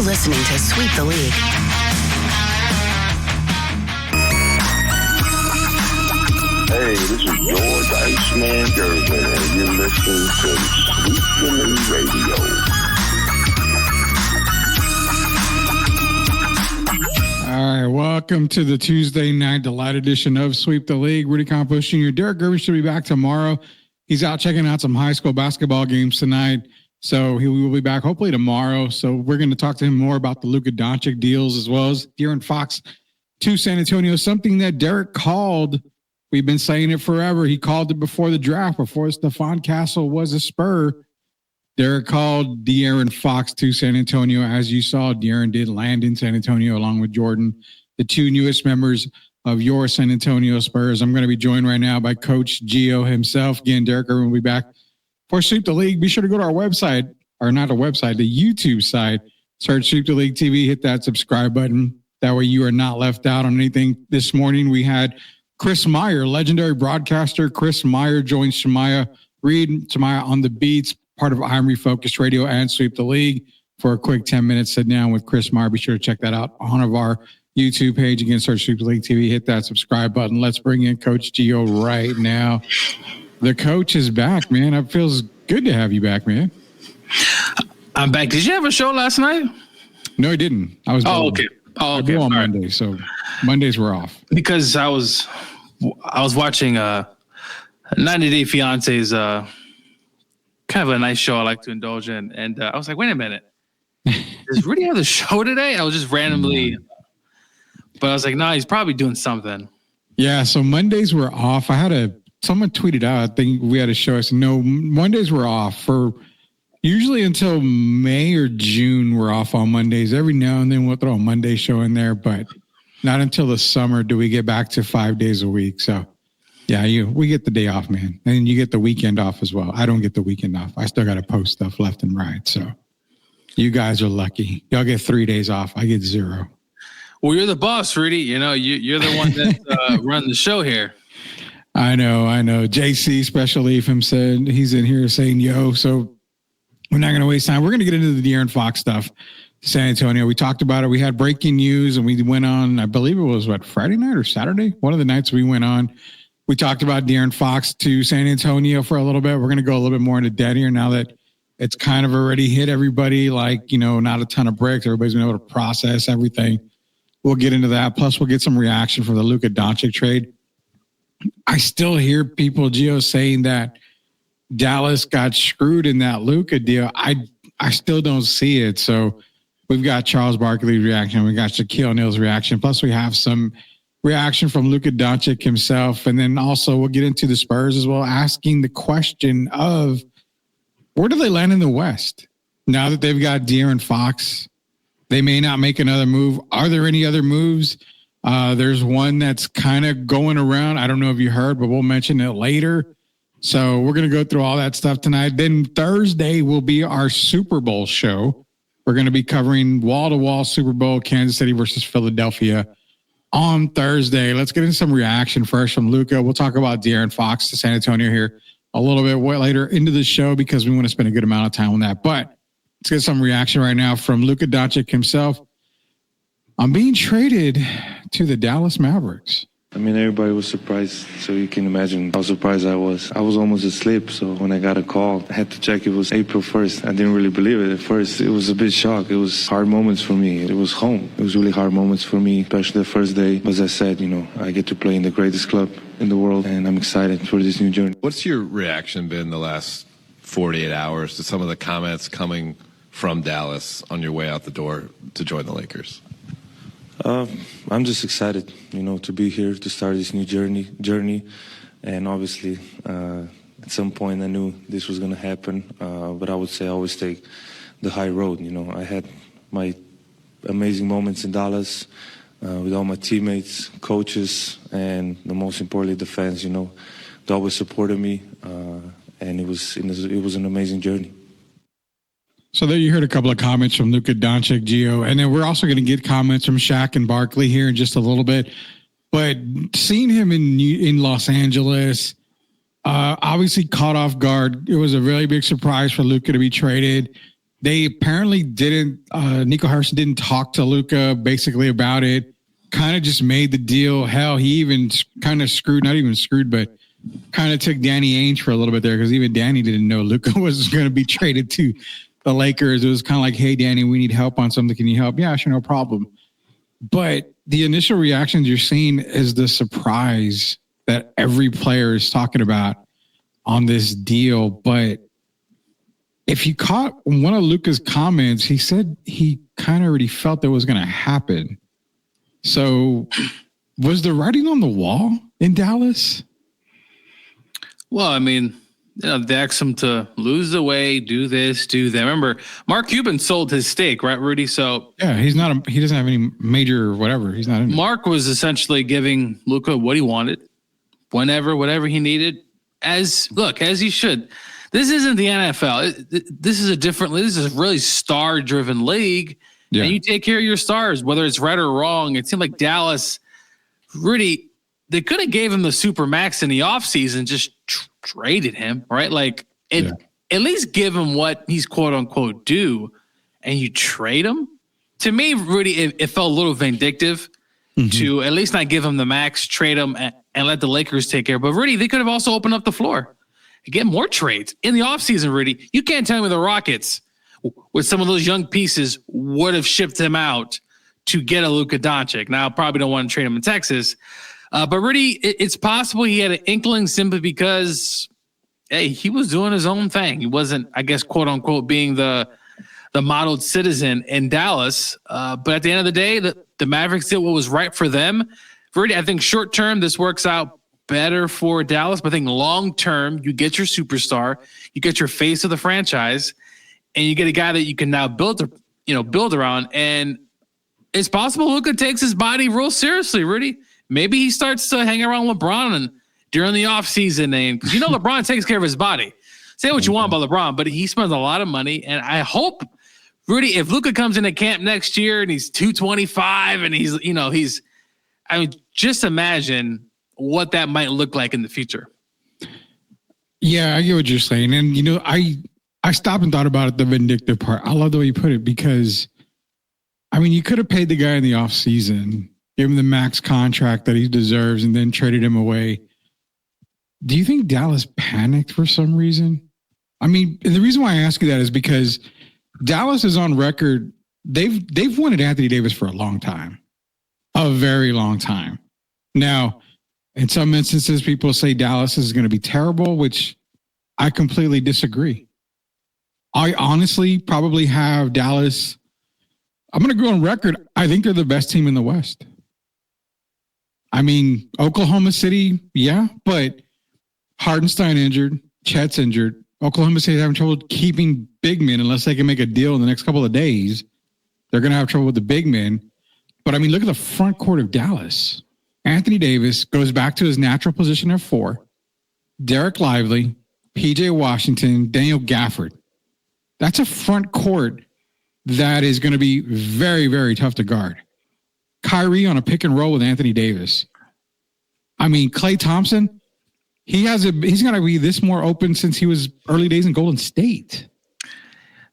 listening to Sweep the League. Hey, this is George Iceman Gervin, and you're listening to Sweep the League Radio. All right, welcome to the Tuesday night delight edition of Sweep the League. Rudy Campos Jr. Derek Gervin should be back tomorrow. He's out checking out some high school basketball games tonight, so he will be back hopefully tomorrow. So we're going to talk to him more about the Luka Doncic deals as well as De'Aaron Fox to San Antonio, something that Derek called. We've been saying it forever. He called it before the draft, before Stephon Castle was a Spur. Derek called De'Aaron Fox to San Antonio. As you saw, De'Aaron did land in San Antonio along with Jordan, the two newest members of your San Antonio Spurs. I'm going to be joined right now by Coach Gio himself. Again, Derek Gervin will be back for Sweep the League. Be sure to go to our website, or not a website, the YouTube site. Search Sweep the League TV, hit that subscribe button. That way you are not left out on anything. This morning we had Chris Meyer, legendary broadcaster. Chris Meyer joins Shemaya Reed, Shemaya on the beats, part of I'm Refocused Radio and Sweep the League, for a quick 10-minute sit down with Chris Meyer. Be sure to check that out on our YouTube page. Again, search Sweep the League TV, hit that subscribe button. Let's bring in Coach Gio right now. The coach is back, man. It feels good to have you back, man. I'm back. Did you have a show last night? No, I didn't. I was. Okay. I go on Monday, so Mondays were off. Because I was watching 90 Day Fiance's kind of a nice show I like to indulge in, and I was like, wait a minute, does Rudy have the show today? I was just randomly, but I was like, no, he's probably doing something. Yeah, so Mondays were off. Someone tweeted out, I think we had a show. I said, no, Mondays were off for usually until May or June. We're off on Mondays. Every now and then we'll throw a Monday show in there, but not until the summer do we get back to 5 days a week. So yeah, we get the day off, man. And you get the weekend off as well. I don't get the weekend off. I still got to post stuff left and right. So you guys are lucky. Y'all get 3 days off. I get 0. Well, you're the boss, Rudy. You know, you're the one that's running the show here. I know. JC Special Leaf him said he's in here saying yo. So we're not going to waste time. We're going to get into the De'Aaron Fox stuff. San Antonio. We talked about it. We had breaking news, and we went on. I believe it was Friday night or Saturday. One of the nights we went on. We talked about De'Aaron Fox to San Antonio for a little bit. We're going to go a little bit more into depth here now that it's kind of already hit everybody. Like, not a ton of bricks. Everybody's been able to process everything. We'll get into that. Plus, we'll get some reaction from the Luka Doncic trade. I still hear people, Gio, saying that Dallas got screwed in that Luka deal. I still don't see it. So we've got Charles Barkley's reaction. We got Shaquille O'Neal's reaction. Plus, we have some reaction from Luka Doncic himself. And then also we'll get into the Spurs as well, asking the question of where do they land in the West? Now that they've got De'Aaron Fox, they may not make another move. Are there any other moves? There's one that's kind of going around. I don't know if you heard, but we'll mention it later. So we're going to go through all that stuff tonight. Then Thursday will be our Super Bowl show. We're going to be covering wall-to-wall Super Bowl, Kansas City versus Philadelphia on Thursday. Let's get into some reaction first from Luka. We'll talk about De'Aaron Fox to San Antonio here a little bit later into the show because we want to spend a good amount of time on that. But let's get some reaction right now from Luka Doncic himself. I'm being traded to the Dallas Mavericks. I mean, everybody was surprised, so you can imagine how surprised I was. I was almost asleep, so when I got a call, I had to check it was April 1st. I didn't really believe it at first. It was a bit shocked. It was hard moments for me. It was home. It was really hard moments for me, especially the first day. As I said, I get to play in the greatest club in the world, and I'm excited for this new journey. What's your reaction been the last 48 hours to some of the comments coming from Dallas on your way out the door to join the Lakers? I'm just excited, to be here to start this new journey. And obviously, at some point I knew this was going to happen. But I would say I always take the high road. I had my amazing moments in Dallas with all my teammates, coaches, and the most importantly, the fans, they always supported me. And it was an amazing journey. So there you heard a couple of comments from Luka Doncic, Gio, and then we're also going to get comments from Shaq and Barkley here in just a little bit. But seeing him in Los Angeles, obviously caught off guard. It was a really big surprise for Luka to be traded. They apparently didn't, Nico Harrison didn't talk to Luka basically about it, kind of just made the deal. Hell, he even kind of screwed, not even screwed, but kind of took Danny Ainge for a little bit there because even Danny didn't know Luka was going to be traded to the Lakers. It was kind of like, hey, Danny, we need help on something. Can you help? Yeah, sure, no problem. But the initial reactions you're seeing is the surprise that every player is talking about on this deal. But if you caught one of Luka's comments, he said he kind of already felt that was going to happen. So was the writing on the wall in Dallas? Well, I mean, they asked him to lose the weight, do this, do that. Remember, Mark Cuban sold his stake, right, Rudy? So yeah, he doesn't have any major whatever. He's not in Mark was essentially giving Luka what he wanted, whatever he needed, as he should. This isn't the NFL. This is a different league. This is a really star-driven league. Yeah. And you take care of your stars, whether it's right or wrong. It seemed like Dallas, really, they could have gave him the super max in the offseason, just traded him, right? Like, at least give him what he's quote-unquote due, and you trade him? To me, Rudy, it felt a little vindictive to at least not give him the max, trade him, and let the Lakers take care. But, Rudy, they could have also opened up the floor. Get more trades in the offseason, Rudy. You can't tell me the Rockets, with some of those young pieces, would have shipped him out to get a Luka Doncic. Now, probably don't want to trade him in Texas. But, Rudy, it's possible he had an inkling simply because, hey, he was doing his own thing. He wasn't, I guess, quote unquote, being the modeled citizen in Dallas. But at the end of the day, the Mavericks did what was right for them. Rudy, I think short term, this works out better for Dallas, but I think long term, you get your superstar, you get your face of the franchise, and you get a guy that you can now build around. And it's possible Luka takes his body real seriously, Rudy. Maybe he starts to hang around LeBron and during the offseason, and because LeBron takes care of his body. Say what you want about LeBron, but he spends a lot of money, and I hope, Rudy, if Luka comes into camp next year and he's 225 and he's just imagine what that might look like in the future. Yeah, I get what you're saying. And, I stopped and thought about it, the vindictive part. I love the way you put it because, you could have paid the guy in the offseason, gave him the max contract that he deserves, and then traded him away. Do you think Dallas panicked for some reason? The reason why I ask you that is because Dallas is on record. They've wanted Anthony Davis for a long time, a very long time. Now, in some instances, people say Dallas is going to be terrible, which I completely disagree. I honestly probably have Dallas. I'm going to go on record. I think they're the best team in the West. Oklahoma City, yeah, but Hardenstein injured, Chet's injured. Oklahoma City is having trouble keeping big men unless they can make a deal in the next couple of days. They're going to have trouble with the big men. But look at the front court of Dallas. Anthony Davis goes back to his natural position at 4. Derek Lively, PJ Washington, Daniel Gafford. That's a front court that is going to be very, very tough to guard. Kyrie on a pick and roll with Anthony Davis. Klay Thompson, he's going to be this more open since he was early days in Golden State.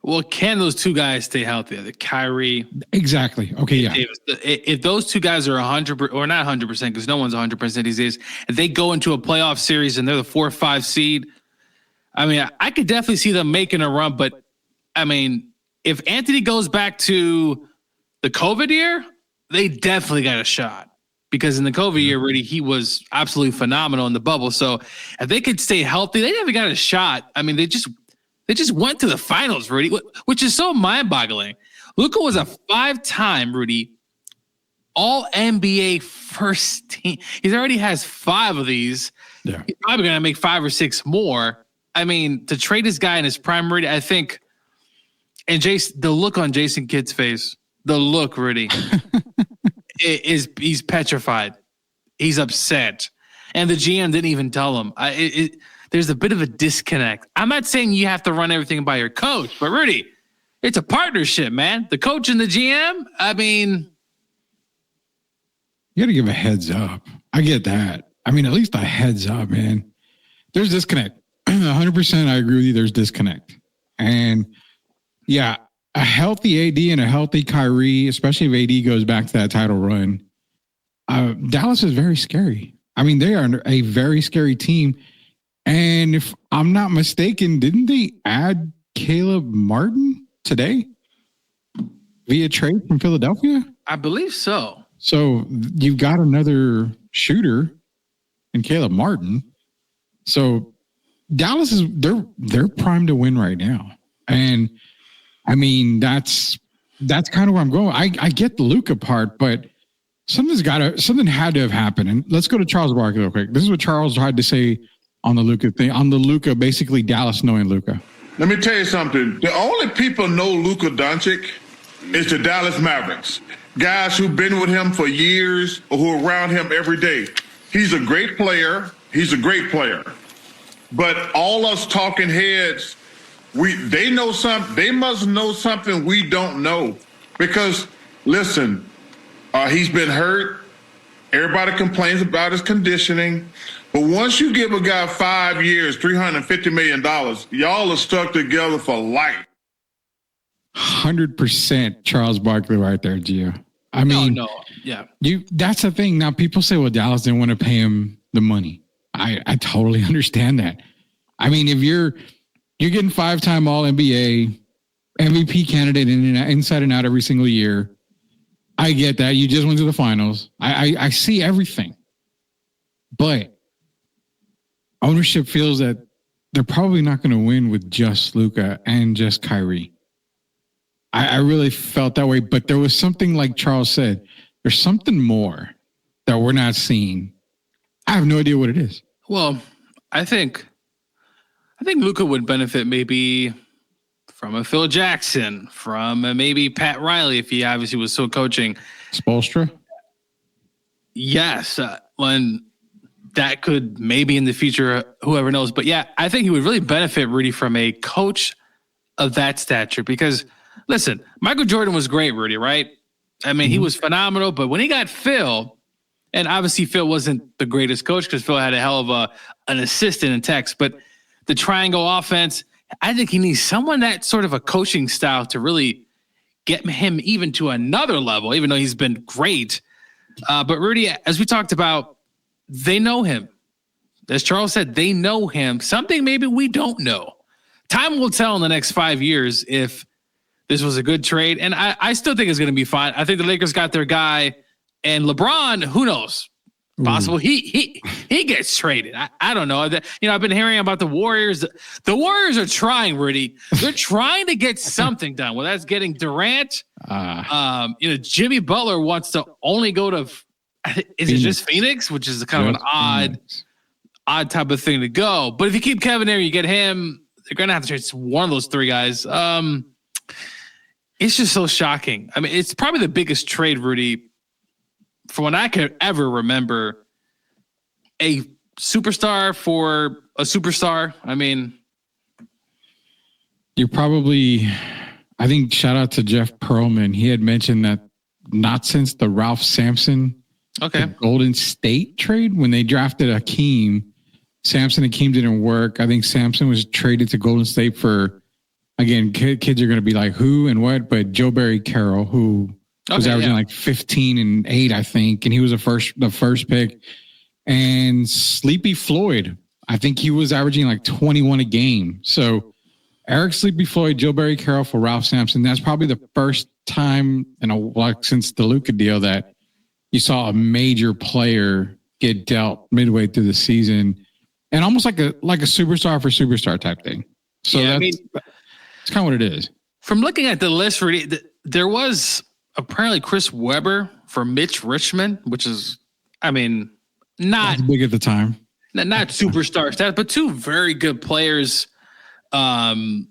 Well, can those two guys stay healthy? The Kyrie. Exactly. Okay, yeah. Davis. If those two guys are 100% or not 100%, because no one's 100% these days, if they go into a playoff series and they're the 4 or 5 seed, I could definitely see them making a run. But, if Anthony goes back to the COVID year, they definitely got a shot. Because in the COVID year, Rudy, he was absolutely phenomenal in the bubble. So if they could stay healthy, they never got a shot. They just went to the finals, Rudy, which is so mind-boggling. Luka was a 5-time, Rudy, All-NBA first team. He already has 5 of these. Yeah. He's probably going to make 5 or 6 more. To trade this guy in his prime, Rudy, I think, and the look on Jason Kidd's face, the look, Rudy, he's petrified. He's upset. And the GM didn't even tell him. There's a bit of a disconnect. I'm not saying you have to run everything by your coach, but Rudy, it's a partnership, man. The coach and the GM, you got to give a heads up. I get that. At least a heads up, man. There's disconnect. 100% I agree with you. There's disconnect. And Yeah, a healthy AD and a healthy Kyrie, especially if AD goes back to that title run. Dallas is very scary. I mean, they are a very scary team. And if I'm not mistaken, didn't they add Caleb Martin today via trade from Philadelphia? I believe so. So you've got another shooter in Caleb Martin. So Dallas is they're primed to win right now. And I mean, that's kind of where I'm going. I get the Luka part, but something had to have happened. And let's go to Charles Barkley real quick. This is what Charles tried to say on the Luka thing. On the Luka, basically Dallas knowing Luka. Let me tell you something. The only people know Luka Doncic is the Dallas Mavericks. Guys who've been with him for years or who are around him every day. He's a great player. He's a great player. But all us talking heads, they know something. They must know something we don't know. Because, listen, he's been hurt. Everybody complains about his conditioning. But once you give a guy 5 years, $350 million, y'all are stuck together for life. 100% Charles Barkley right there, Gio. I mean, no. Yeah. That's the thing. Now people say, well, Dallas didn't want to pay him the money. I totally understand that. I mean, if you're getting 5-time All NBA, MVP candidate inside and out every single year, I get that. You just went to the finals. I see everything. But ownership feels that they're probably not going to win with just Luka and just Kyrie. I really felt that way, but there was something like Charles said, there's something more that we're not seeing. I have no idea what it is. Well, I think Luka would benefit maybe from a Phil Jackson, from maybe Pat Riley if he obviously was still coaching. Spoelstra? Yes, when that could maybe in the future, whoever knows. But yeah, I think he would really benefit, Rudy, from a coach of that stature because, listen, Michael Jordan was great, Rudy, right? I mean, he was phenomenal, but when he got Phil, and obviously Phil wasn't the greatest coach because Phil had a hell of an assistant in Tex, but the triangle offense, I think he needs someone that sort of a coaching style to really get him even to another level, even though he's been great. But Rudy, as we talked about, they know him. As Charles said, they know him. Something maybe we don't know. Time will tell in the next 5 years if this was a good trade. And I still think it's going to be fine. I think the Lakers got their guy. And LeBron, who knows? Possible he gets traded. I don't know. I've been hearing about the Warriors. The Warriors are trying, Rudy. They're trying to get something done. Well, that's getting Durant. Jimmy Butler wants to only go to is it just Phoenix, which is kind of an odd type of thing to go. But if you keep Kevin there, you get him. They're gonna have to trade one of those three guys. It's just so shocking. I mean, it's probably the biggest trade, Rudy, from what I could ever remember, a superstar for a superstar. I mean, you're probably, I think, shout out to Jeff Pearlman. He had mentioned that not since the Ralph Sampson Golden State trade, when they drafted Hakeem, Sampson and Hakeem didn't work. I think Sampson was traded to Golden State for, again, kids are going to be like, who and what, but Joe Barry Carroll, who was averaging like 15 and 8, I think. And he was the first pick. And Sleepy Floyd, I think he was averaging like 21 a game. So Eric Sleepy Floyd, Joe Barry Carroll for Ralph Sampson. That's probably the first time since the Luka deal that you saw a major player get dealt midway through the season, and almost like a superstar for superstar type thing. So that's kind of what it is. From looking at the list, Rudy, there was apparently Chris Webber for Mitch Richmond, which is, I mean, not big at the time, not superstar stats, but two very good players. And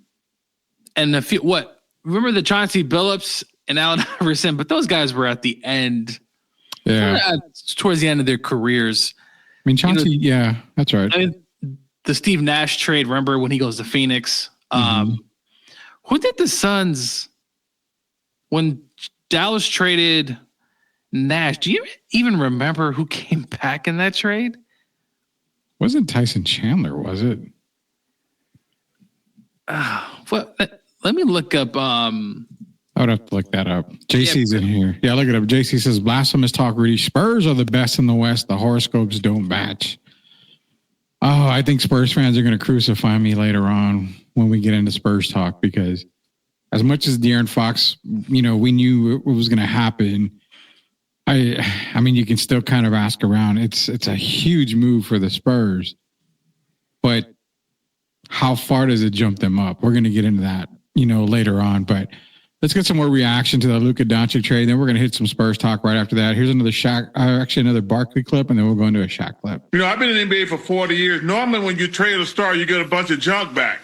remember the Chauncey Billups and Allen Iverson, but those guys were at the end, towards the end of their careers. I mean, Chauncey, that's right. I mean, the Steve Nash trade, remember when he goes to Phoenix? Who did the Suns when Dallas traded Nash? Do you even remember who came back in that trade? Wasn't Tyson Chandler, was it? Let Let me look up. I would have to look that up. JC's in here. Yeah, look it up. JC says, blasphemous talk, Rudy. Spurs are the best in the West. The horoscopes don't match. Oh, I think Spurs fans are going to crucify me later on when we get into Spurs talk, because as much as De'Aaron Fox, we knew it was going to happen. I mean, you can still kind of ask around. It's a huge move for the Spurs, but how far does it jump them up? We're going to get into that, later on, but let's get some more reaction to the Luka Doncic trade. Then we're going to hit some Spurs talk right after that. Here's another another Barkley clip, and then we'll go into a Shaq clip. I've been in the NBA for 40 years. Normally when you trade a star, you get a bunch of junk back.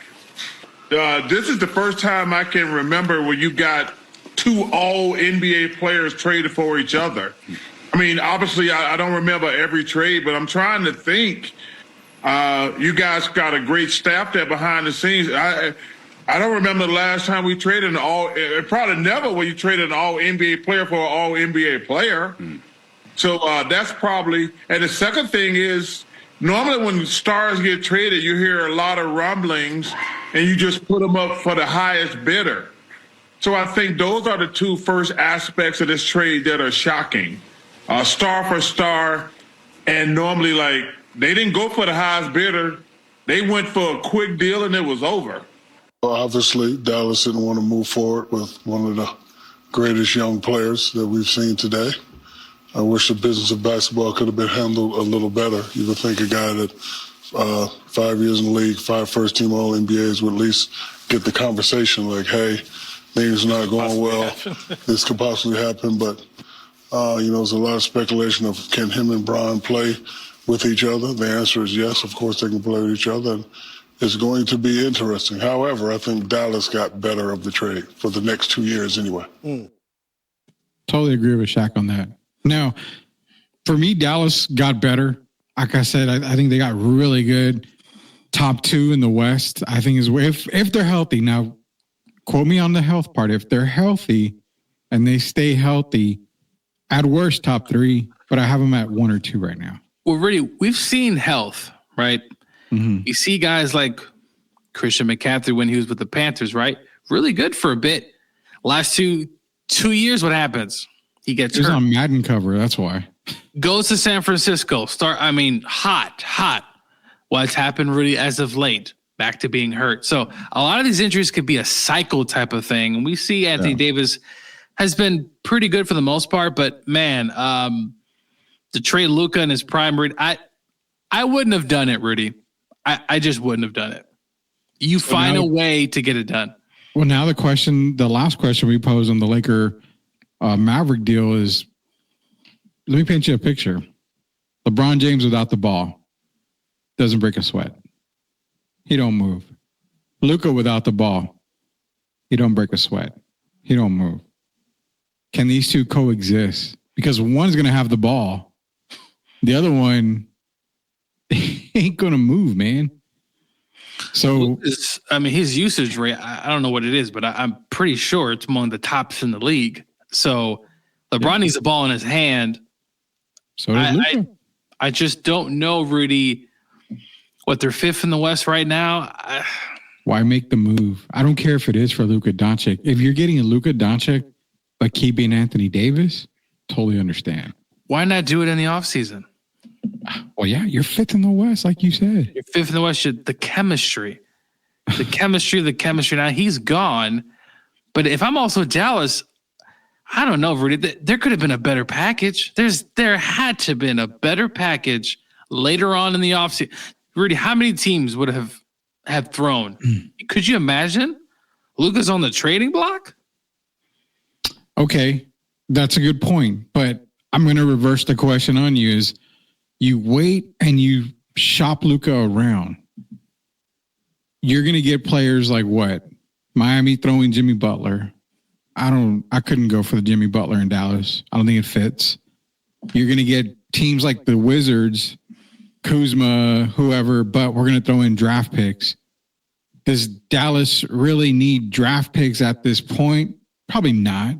This is the first time I can remember where you got two all-NBA players traded for each other. I mean, obviously, I don't remember every trade, but I'm trying to think. You guys got a great staff there behind the scenes. I don't remember the last time we traded probably never when you traded an all-NBA player for an all-NBA player. So that's probably, and the second thing is, normally when stars get traded, you hear a lot of rumblings and you just put them up for the highest bidder. So I think those are the two first aspects of this trade that are shocking. Star for star, and normally they didn't go for the highest bidder. They went for a quick deal and it was over. Well, obviously, Dallas didn't want to move forward with one of the greatest young players that we've seen today. I wish the business of basketball could have been handled a little better. You would think a guy that 5 years in the league, 5 first-team All-NBAs would at least get the conversation like, hey, things are not going well. This could possibly happen. But, there's a lot of speculation of can him and Bron play with each other. The answer is yes. Of course, they can play with each other. And it's going to be interesting. However, I think Dallas got better of the trade for the next 2 years anyway. Totally agree with Shaq on that. Now, for me, Dallas got better. Like I said, I think they got really good. Top 2 in the West, I think, is if they're healthy. Now, quote me on the health part. If they're healthy and they stay healthy, at worst, top 3, but I have them at 1 or 2 right now. Well, really, we've seen health, right? Mm-hmm. You see guys like Christian McCaffrey when he was with the Panthers, right? Really good for a bit. Last two years, what happens? He gets hurt. On Madden cover, that's why. Goes to San Francisco. Hot. What's happened really as of late? Back to being hurt. So a lot of these injuries could be a cycle type of thing. And we see Anthony Davis has been pretty good for the most part, but man, to trade Luka in his prime, I wouldn't have done it, Rudy. I just wouldn't have done it. You find a way to get it done. Well, now the last question we pose on the Laker Maverick deal is, let me paint you a picture. LeBron James without the ball doesn't break a sweat. He don't move. Luka without the ball, he don't break a sweat. He don't move. Can these two coexist? Because one's going to have the ball. The other one ain't going to move, man. So, his usage rate, I don't know what it is, but I'm pretty sure it's among the tops in the league. So LeBron needs the ball in his hand. So does Luka. I just don't know, Rudy, what they're 5th in the West right now. Why make the move? I don't care if it is for Luka Doncic. If you're getting a Luka Doncic but keeping Anthony Davis, totally understand. Why not do it in the offseason? Well, yeah, you're 5th in the West, like you said. You're 5th in the West. The chemistry. Now he's gone. But if I'm also Dallas, I don't know, Rudy. There could have been a better package. There had to have been a better package later on in the offseason. Rudy, how many teams would have thrown? Could you imagine? Luka's on the trading block? Okay, that's a good point. But I'm going to reverse the question on you is you wait and you shop Luka around. You're going to get players like what? Miami throwing Jimmy Butler. I couldn't go for the Jimmy Butler in Dallas. I don't think it fits. You're going to get teams like the Wizards, Kuzma, whoever, but we're going to throw in draft picks. Does Dallas really need draft picks at this point? Probably not.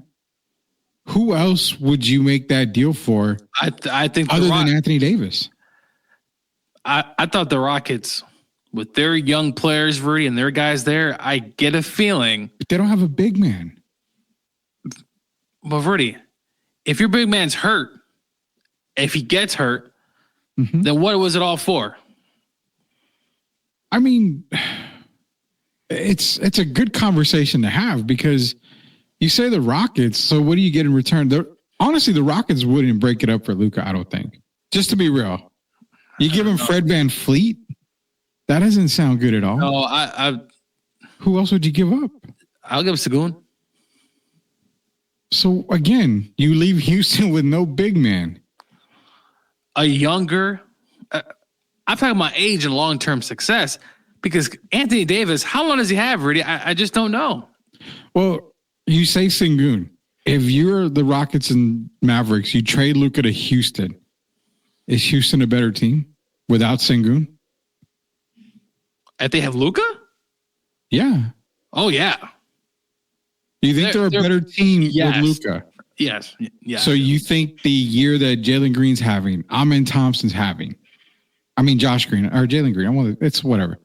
Who else would you make that deal for? I think other than Anthony Davis. I thought the Rockets with their young players, Rudy, and their guys there, I get a feeling. But they don't have a big man. But Rudy, if your big man's hurt, if he gets hurt, then what was it all for? I mean, it's a good conversation to have because you say the Rockets. So what do you get in return? Honestly, the Rockets wouldn't break it up for Luka, I don't think. Just to be real. You give him Fred VanVleet? That doesn't sound good at all. No, Who else would you give up? I'll give Sagoon. So again, you leave Houston with no big man. A younger, I'm talking about age and long-term success because Anthony Davis, how long does he have, Rudy? I just don't know. Well, you say Sengun. If you're the Rockets and Mavericks, you trade Luka to Houston. Is Houston a better team without Sengun? If they have Luka? Yeah. Oh, yeah. You think they're a better team yes. with Luka? Yes. Yeah. So you think the year that Jalen Green's having, Amen Thompson's having, Josh Green or Jalen Green, it's whatever.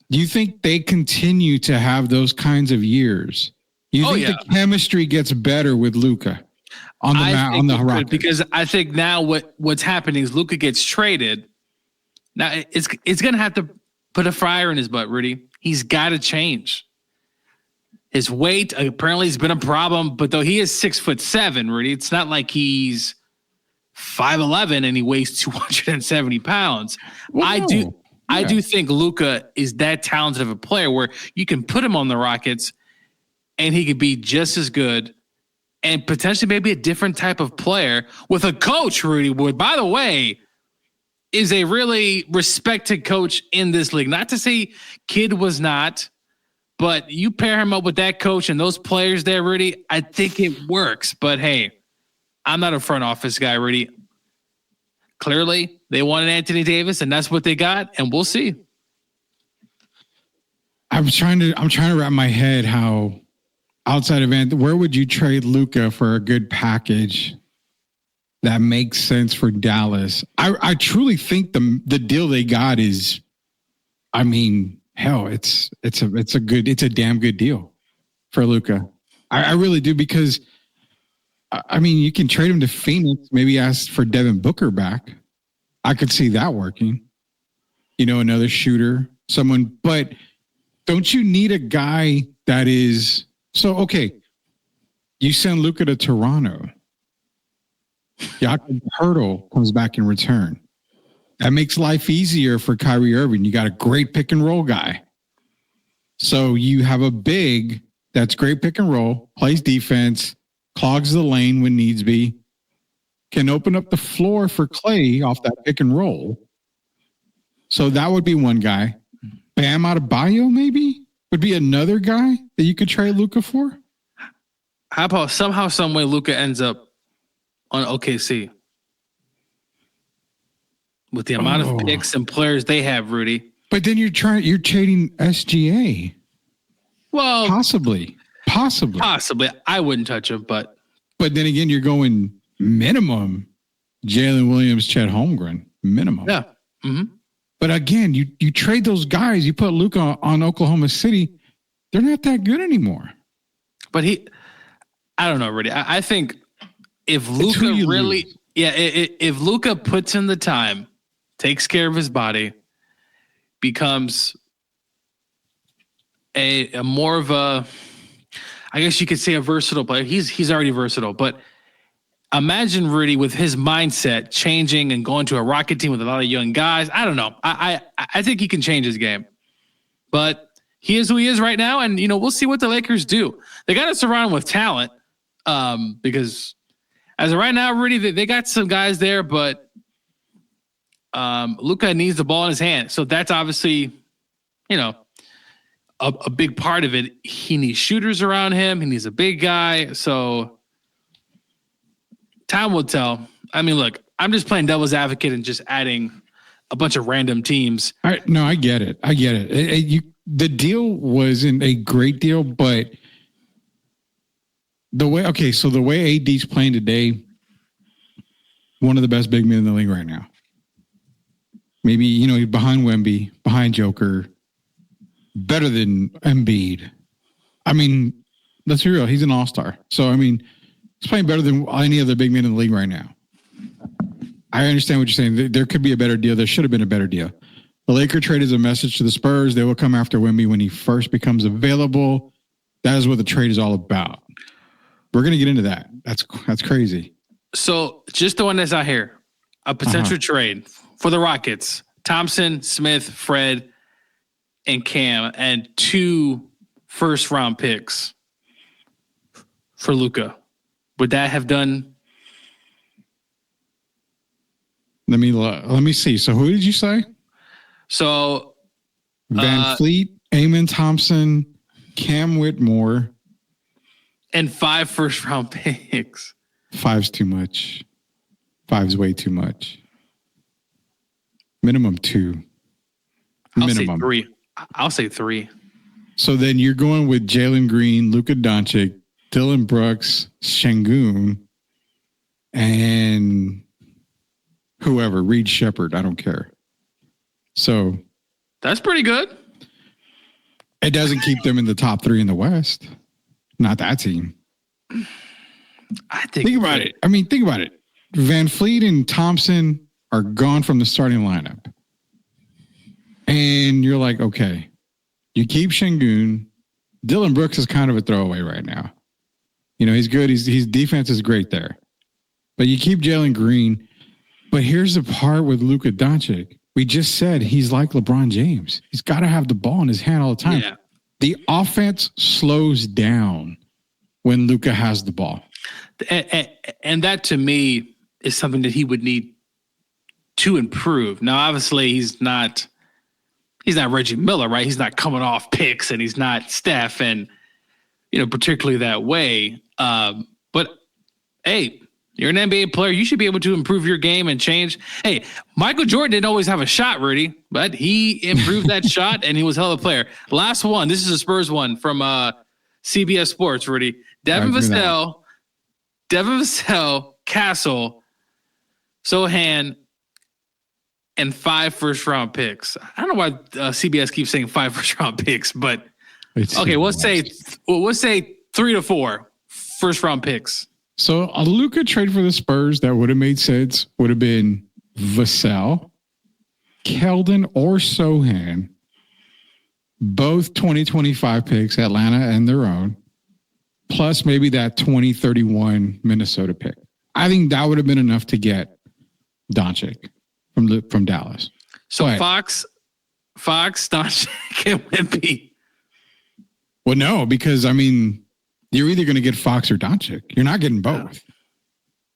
Do you think they continue to have those kinds of years? You think the chemistry gets better with Luka on the Rockets? Because I think now what's happening is Luka gets traded. Now it's going to have to put a fire in his butt, Rudy. He's got to change. His weight apparently has been a problem, but though he is 6'7", Rudy, it's not like he's 5'11" and he weighs 270 pounds. Well, I do think Luka is that talented of a player where you can put him on the Rockets and he could be just as good and potentially maybe a different type of player with a coach, Rudy Wood, by the way, is a really respected coach in this league. Not to say Kidd was not, but you pair him up with that coach and those players there, Rudy, I think it works. But hey, I'm not a front office guy, Rudy. Clearly, they wanted Anthony Davis, and that's what they got, and we'll see. I'm trying to wrap my head how outside of Anthony, where would you trade Luka for a good package that makes sense for Dallas? I truly think the deal they got is, hell, it's a damn good deal for Luka. I really do because you can trade him to Phoenix, maybe ask for Devin Booker back. I could see that working. Another shooter, someone, but don't you need a guy that is so okay? You send Luka to Toronto. Jakob Hurtle comes back in return. That makes life easier for Kyrie Irving. You got a great pick and roll guy. So you have a big that's great pick and roll, plays defense, clogs the lane when needs be, can open up the floor for Clay off that pick and roll. So that would be one guy. Bam Adebayo maybe would be another guy that you could trade Luka for. How about somehow, some way Luka ends up on OKC with the amount of picks and players they have, Rudy? But then you're trading SGA. Well, possibly. I wouldn't touch him, but then again, you're going minimum Jalen Williams, Chet Holmgren, minimum. Yeah. Mm-hmm. But again, you trade those guys. You put Luka on Oklahoma City. They're not that good anymore. But I don't know, Rudy. I think if Luka really, if Luka puts in the time, takes care of his body, becomes a more of a, I guess you could say a versatile player. He's already versatile, but imagine Rudy with his mindset changing and going to a Rocket team with a lot of young guys. I don't know. I think he can change his game, but he is who he is right now. And, we'll see what the Lakers do. They got to surround him with talent because as of right now, Rudy, they got some guys there, but Luka needs the ball in his hand. So that's obviously, a big part of it. He needs shooters around him. He needs a big guy. So time will tell. Look, I'm just playing devil's advocate and just adding a bunch of random teams. All right, no, I get it. The deal wasn't a great deal, but the way AD's playing today, one of the best big men in the league right now. Maybe, behind Wemby, behind Joker, better than Embiid. I mean, let's be real. He's an all-star. So, I mean, he's playing better than any other big man in the league right now. I understand what you're saying. There could be a better deal. There should have been a better deal. The Laker trade is a message to the Spurs. They will come after Wemby when he first becomes available. That is what the trade is all about. We're going to get into that. That's crazy. So just the one that's out here, a potential trade for the Rockets, Thompson, Smith, Fred, and Cam, and 2 first-round picks for Luka. Would that have done? Let me see. So who did you say? So Van Fleet, Amen Thompson, Cam Whitmore, and 5 first-round picks. 5's too much. 5's way too much. Minimum 2. I'll say 3. So then you're going with Jalen Green, Luka Doncic, Dylan Brooks, Şengün, and whoever, Reed Shepherd. I don't care. So that's pretty good. It doesn't keep them in the top 3 in the West. Not that team. Think about it. I mean, think about it. Van Fleet and Thompson are gone from the starting lineup. And you're like, okay, you keep Şengün. Dylan Brooks is kind of a throwaway right now. He's good. His defense is great there. But you keep Jalen Green. But here's the part with Luka Doncic. We just said he's like LeBron James. He's got to have the ball in his hand all the time. Yeah. The offense slows down when Luka has the ball. And that, to me, is something that he would need to improve. Now, obviously, he's not Reggie Miller, right? He's not coming off picks, and he's not Steph, and particularly that way. But hey, you're an NBA player. You should be able to improve your game and change. Hey, Michael Jordan didn't always have a shot, Rudy, but he improved that shot, and he was a hell of a player. Last one. This is a Spurs one from CBS Sports, Rudy. Devin Vassell, Castle, Sohan, and 5 first-round picks. I don't know why CBS keeps saying 5 first-round picks, but okay, we'll say 3 to 4 first-round picks. So a Luka trade for the Spurs that would have made sense would have been Vassell, Keldon, or Sohan, both 2025 picks, Atlanta and their own, plus maybe that 2031 Minnesota pick. I think that would have been enough to get Doncic from Dallas. So Fox, Doncic, and Wemby. Well, no, because I mean, you're either going to get Fox or Doncic. You're not getting both.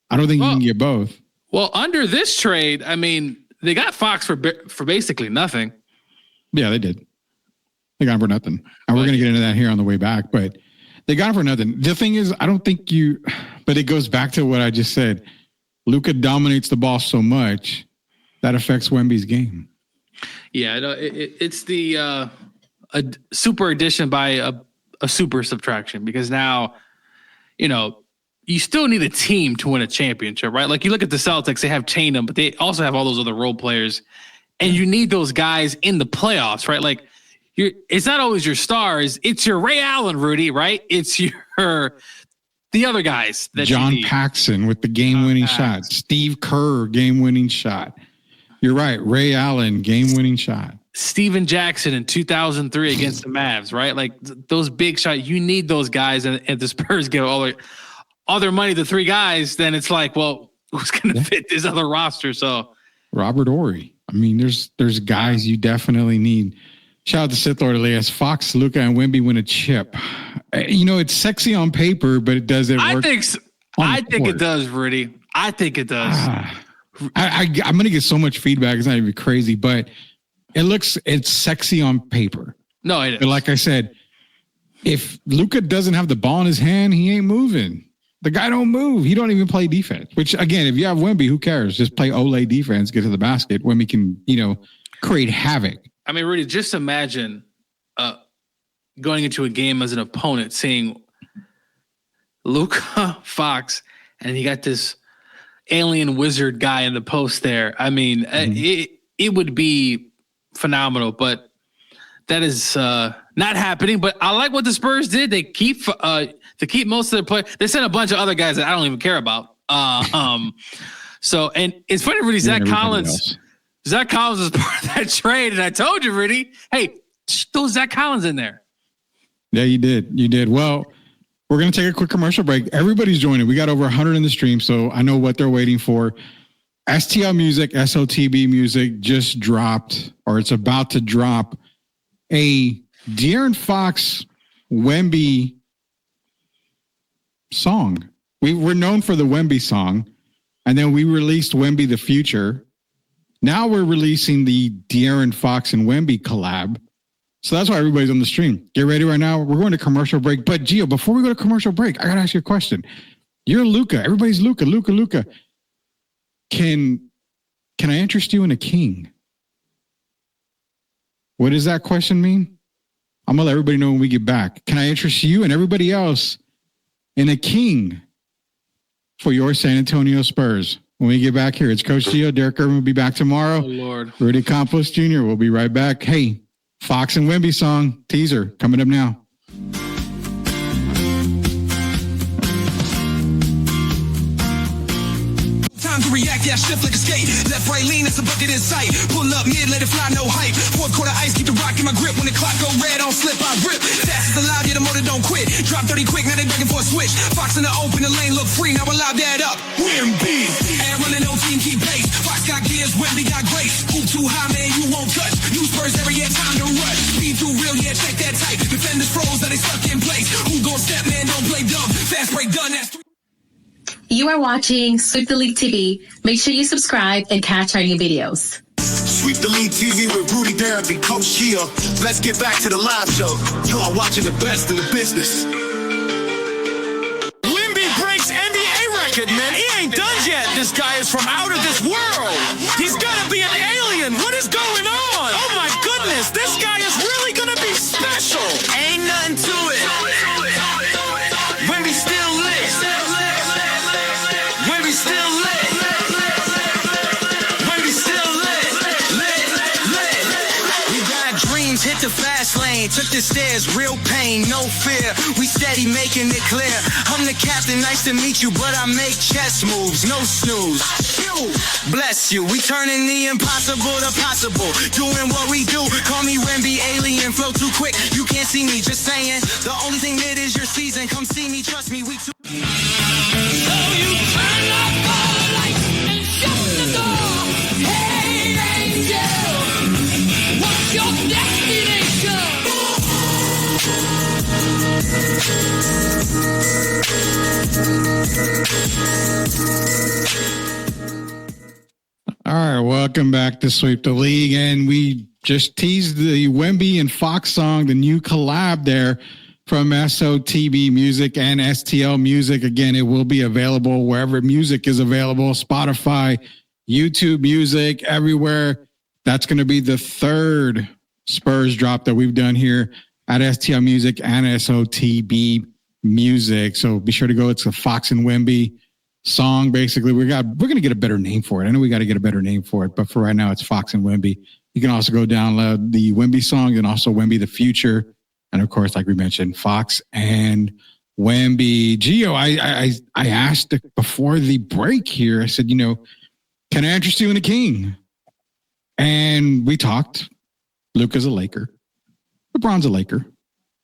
I don't think you can get both. Well, under this trade, I mean, they got Fox for basically nothing. Yeah, they did. They got him for nothing. And we're going to get into that here on the way back, but they got him for nothing. The thing is, I don't think but it goes back to what I just said. Luka dominates the ball so much that affects Wemby's game. Yeah, it's the a super addition by a super subtraction, because now, you still need a team to win a championship, right? Like you look at the Celtics, they have Tatum, but they also have all those other role players, and you need those guys in the playoffs, right? Like it's not always your stars. It's your Ray Allen, Rudy, right? It's the other guys. That John Paxson with the game-winning shot. Steve Kerr, game-winning shot. You're right. Ray Allen, game-winning shot. Steven Jackson in 2003 against the Mavs, right? Like those big shots, you need those guys. And if the Spurs give all their money to 3 guys, then it's like, well, who's going to fit this other roster? So Robert Horry. I mean, there's guys you definitely need. Shout out to Sith Lord Elias. Fox, Luka, and Wemby win a chip. It's sexy on paper, but it doesn't work. I think it does, Rudy. I think it does. I'm going to get so much feedback. It's not even crazy, but it's sexy on paper. No, it is. But like I said, if Luka doesn't have the ball in his hand, he ain't moving. The guy don't move. He don't even play defense, which again, if you have Wemby, who cares? Just play Olay defense, get to the basket. Wemby can, create havoc. I mean, Rudy, just imagine going into a game as an opponent, seeing Luka, Fox, and you got this alien wizard guy in the post there. I mean, it would be phenomenal. But that is not happening. But I like what the Spurs did. They keep most of their players. They sent a bunch of other guys that I don't even care about. So, and it's funny, Rudy, Zach Collins is part of that trade. And I told you, Rudy, hey, throw Zach Collins in there. Yeah, you did. Well, we're going to take a quick commercial break. Everybody's joining. We got over 100 in the stream, so I know what they're waiting for. STL Music, SOTB Music just dropped, or it's about to drop, a De'Aaron Fox Wemby song. We're known for the Wemby song, and then we released Wemby the Future. Now we're releasing the De'Aaron Fox and Wemby collab. So that's why everybody's on the stream. Get ready right now. We're going to commercial break. But Gio, before we go to commercial break, I got to ask you a question. You're Luka. Everybody's Luka. Can I interest you in a king? What does that question mean? I'm going to let everybody know when we get back. Can I interest you and everybody else in a king for your San Antonio Spurs? When we get back here, it's Coach Gio. Derek Irvin will be back tomorrow. Oh, Lord. Rudy Campos Jr. will be right back. Hey, Fox and Wemby song teaser coming up now. Time to react, yeah, shift like a skate. Left, right, lean, it's a bucket in sight. Pull up, mid, let it fly, no hype. Fourth quarter ice, keep the rock in my grip. When the clock go red, don't slip, I rip. Fast as alive, yeah, the motor don't quit. Drop 30 quick, now they begging for a switch. Fox in the open, the lane look free, now allow that up. Wemby, and running no team, keep pace. Fox got gears, Wemby got grace. Hoop too high, man, you won't touch. New Spurs every year, time to rush. Speed too real, yeah, check that tight. Defenders froze, that they stuck in place. Who gon' step, man, don't play dumb. Fast break done, that's You are watching Sweep the League TV. Make sure you subscribe and catch our new videos. Sweep the League TV with Rudy, Derek, and Coach Gio. Let's get back to the live show. You are watching the best in the business. Wemby breaks NBA record, man. He ain't done yet. This guy is from out of this world. He's gotta be an alien. What is going on? Oh my goodness, this guy is really gonna be special. Ain't nothing to it. Wemby still lit. Wemby still lit. Wemby still lit. Lit. We got dreams, hit the fast lane. Took the stairs, real pain, no fear. We steady making it clear. I'm the captain, nice to meet you, but I make chess moves, no snooze. Bless you, we turning the impossible to possible. Doing what we do, call me Wemby alien. Flow too quick, you can't see me, just saying. The only thing that is your season, come see me, trust me, we too. So you turn off all the lights and shut the door. Hey, angel, what's your destination? All right, welcome back to Sweep the League. And we just teased the Wemby and Fox song, the new collab there from SOTB Music and STL Music. Again, it will be available wherever music is available, Spotify, YouTube Music, everywhere. That's going to be the third Spurs drop that we've done here at STL Music and SOTB Music. So be sure to go. It's a Fox and Wemby song. Basically, we're going to get a better name for it. I know we got to get a better name for it, but for right now, it's Fox and Wemby. You can also go download the Wemby song and also Wemby the Future. And of course, like we mentioned, Fox and Wemby. Gio, I asked before the break here, I said, can I interest you in a king? And we talked. Luka's a Laker. LeBron's a Laker.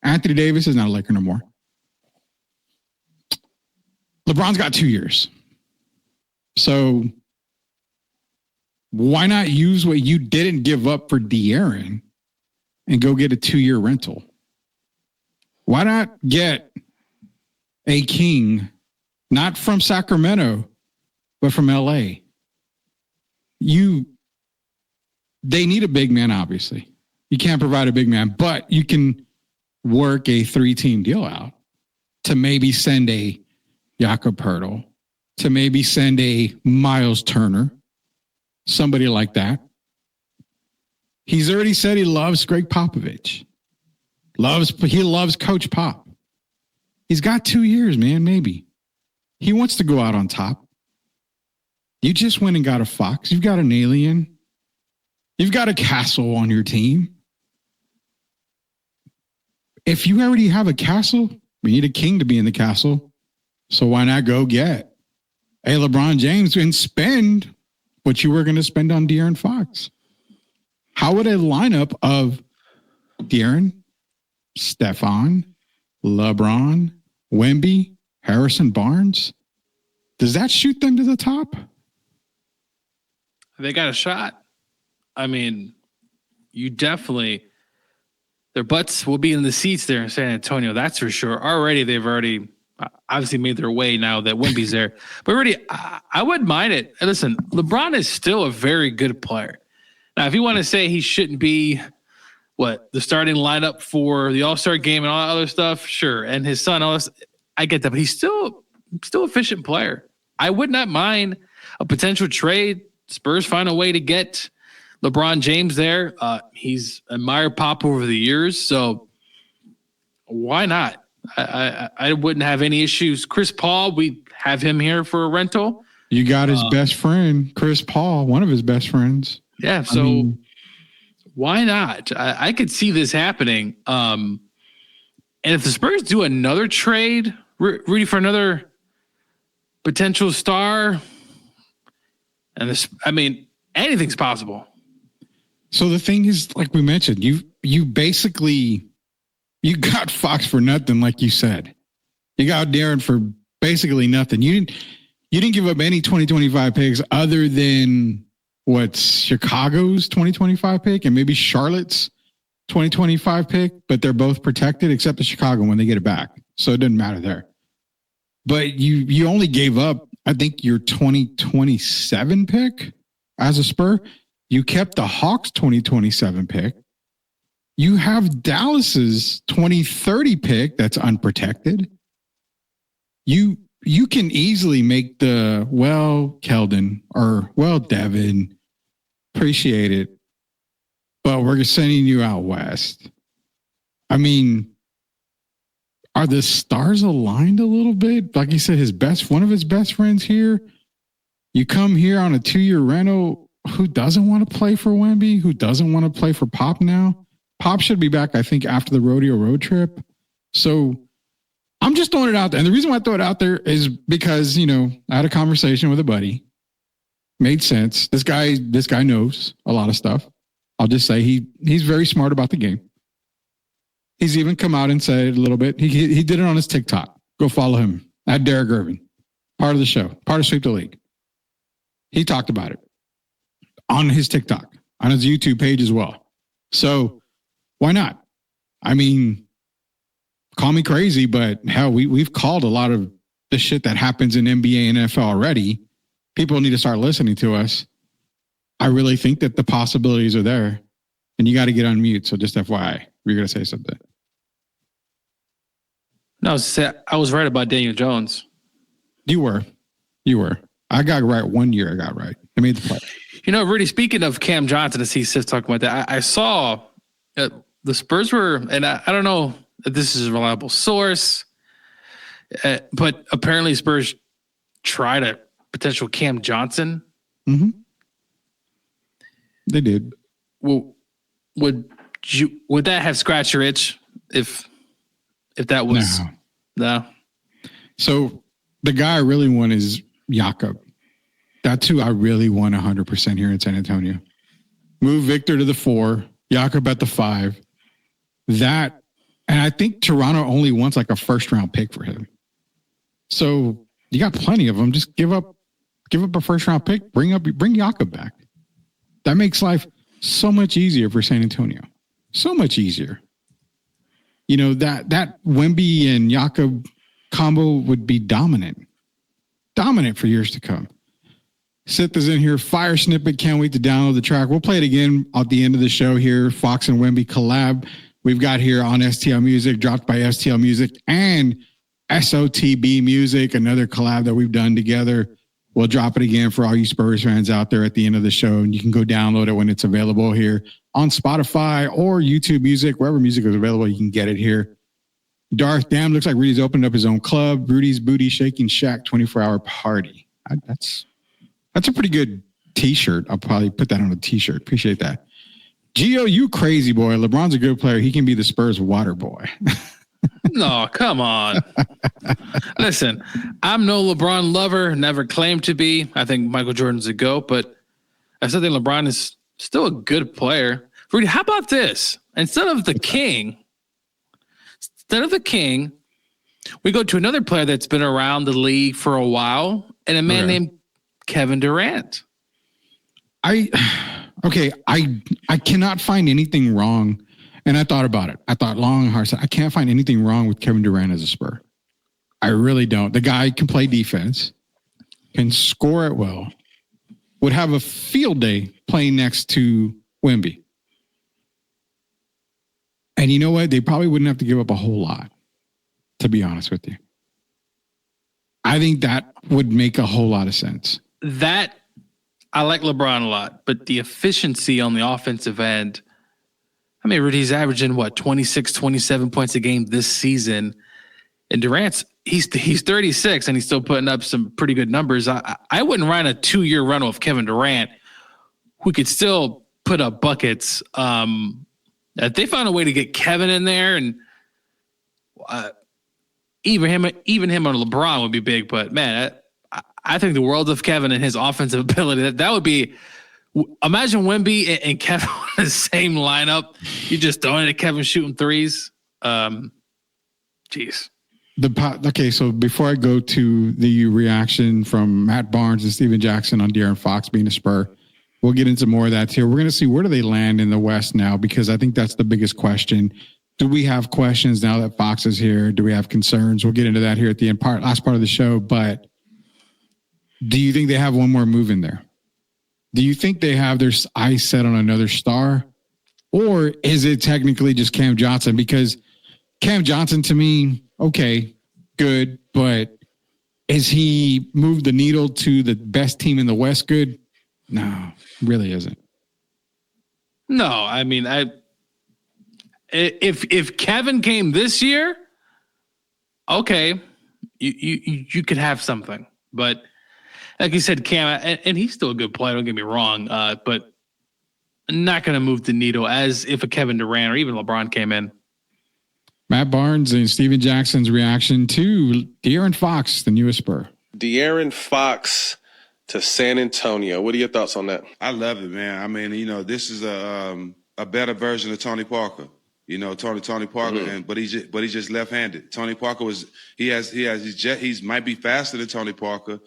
Anthony Davis is not a Laker no more. LeBron's got 2 years. So why not use what you didn't give up for De'Aaron and go get a 2-year rental? Why not get a king, not from Sacramento, but from LA? They need a big man, obviously. You can't provide a big man, but you can work a 3-team deal out to maybe send a Jakob Poeltl, to maybe send a Miles Turner, somebody like that. He's already said he loves Greg Popovich. He loves Coach Pop. He's got 2 years, man, maybe. He wants to go out on top. You just went and got a Fox. You've got an alien. You've got a castle on your team. If you already have a castle, we need a king to be in the castle. So why not go get a LeBron James and spend what you were going to spend on De'Aaron Fox? How would a lineup of De'Aaron, Stephon, LeBron, Wemby, Harrison Barnes, does that shoot them to the top? They got a shot. I mean, you definitely, their butts will be in the seats there in San Antonio. That's for sure. Already, they've already obviously made their way now that Wemby's there. But really, I wouldn't mind it. And listen, LeBron is still a very good player. Now, if you want to say he shouldn't be the starting lineup for the All-Star game and all that other stuff, sure. And his son, all this, I get that. But he's still efficient player. I would not mind a potential trade. Spurs find a way to get LeBron James there. He's admired Pop over the years, so why not? I wouldn't have any issues. Chris Paul, we have him here for a rental. You got his best friend, Chris Paul, one of his best friends. Yeah, so why not? I could see this happening. And if the Spurs do another trade, Rudy, for another potential star, and this, I mean, anything's possible. So the thing is, like we mentioned, you basically you got Fox for nothing, like you said. You got De'Aaron for basically nothing. You didn't give up any 2025 picks other than what's Chicago's 2025 pick and maybe Charlotte's 2025 pick, but they're both protected except the Chicago when they get it back. So it doesn't matter there. But you only gave up, I think, your 2027 pick as a Spur. You kept the Hawks 2027 pick. You have Dallas's 2030 pick that's unprotected. You can easily make the, Keldon or, Devin, appreciate it, but we're sending you out west. I mean, are the stars aligned a little bit? Like you said, one of his best friends here. You come here on a 2-year rental. Who doesn't want to play for Wemby? Who doesn't want to play for Pop now? Pop should be back, I think, after the rodeo road trip. So I'm just throwing it out there. And the reason why I throw it out there is because, I had a conversation with a buddy. Made sense. This guy knows a lot of stuff. I'll just say he's very smart about the game. He's even come out and said a little bit. He did it on his TikTok. Go follow him at Derek Irvin. Part of the show. Part of Sweep the League. He talked about it on his TikTok, on his YouTube page as well. So why not? I mean, call me crazy, but hell, we've called a lot of the shit that happens in NBA and NFL already. People need to start listening to us. I really think that the possibilities are there, and you got to get on mute. So just FYI, you're going to say something. No, I was right about Daniel Jones. You were. I got right 1 year. I got right. I made the play. Rudy, speaking of Cam Johnson, I see Sif talking about that. I saw the Spurs were, and I don't know if this is a reliable source, but apparently Spurs tried a potential Cam Johnson. Mm-hmm. They did. Well, would that have scratched your itch if that was no? So the guy I really want is Jakob. That's who I really want 100% here in San Antonio. Move Victor to the 4, Jakob at the 5. And I think Toronto only wants like a first-round pick for him. So you got plenty of them. Just give up a first-round pick. Bring Jakob back. That makes life so much easier for San Antonio. So much easier. That Wemby and Jakob combo would be dominant for years to come. Sith is in here. Fire snippet. Can't wait to download the track. We'll play it again at the end of the show here. Fox and Wemby collab. We've got here on STL Music, dropped by STL Music and SOTB Music, another collab that we've done together. We'll drop it again for all you Spurs fans out there at the end of the show. And you can go download it when it's available here on Spotify or YouTube Music. Wherever music is available, you can get it here. Darth Dam looks like Rudy's opened up his own club. Rudy's Booty Shaking Shack 24-hour party. That's a pretty good T-shirt. I'll probably put that on a T-shirt. Appreciate that. Gio, you crazy boy. LeBron's a good player. He can be the Spurs water boy. No, come on. Listen, I'm no LeBron lover. Never claimed to be. I think Michael Jordan's a GOAT, but I still think LeBron is still a good player. Rudy, how about this? Instead of the king, we go to another player that's been around the league for a while, and a man named Kevin Durant. I cannot find anything wrong. And I thought about it. I thought long and hard. I can't find anything wrong with Kevin Durant as a Spur. I really don't. The guy can play defense, can score it well, would have a field day playing next to Wemby. And you know what? They probably wouldn't have to give up a whole lot, to be honest with you. I think that would make a whole lot of sense. That, I like LeBron a lot, but the efficiency on the offensive end, I mean, Rudy's averaging, 26, 27 points a game this season. And Durant's, he's 36, and he's still putting up some pretty good numbers. I wouldn't run a 2-year run with Kevin Durant, who could still put up buckets. If they found a way to get Kevin in there, and even him on LeBron would be big. But, man, I think the world of Kevin and his offensive ability, that would be – imagine Wemby and Kevin in the same lineup. You just throwing it at Kevin shooting threes. Jeez. Okay, so before I go to the reaction from Matt Barnes and Steven Jackson on De'Aaron Fox being a Spur, we'll get into more of that here. We're going to see where do they land in the West now, because I think that's the biggest question. Do we have questions now that Fox is here? Do we have concerns? We'll get into that here at the last part of the show. But do you think they have one more move in there? Do you think they have their eyes set on another star? Or is it technically just Cam Johnson? Because Cam Johnson, to me, okay, good, but is he moved the needle to the best team in the West good? No, really isn't. No, I mean, if Kevin came this year, okay, you could have something, but like you said, Cam, and he's still a good player, don't get me wrong, but not going to move the needle as if a Kevin Durant or even LeBron came in. Matt Barnes and Steven Jackson's reaction to De'Aaron Fox, the newest Spur. De'Aaron Fox to San Antonio. What are your thoughts on that? I love it, man. I mean, this is a better version of Tony Parker. Tony Parker, but he's just left-handed. Tony Parker he might be faster than Tony Parker.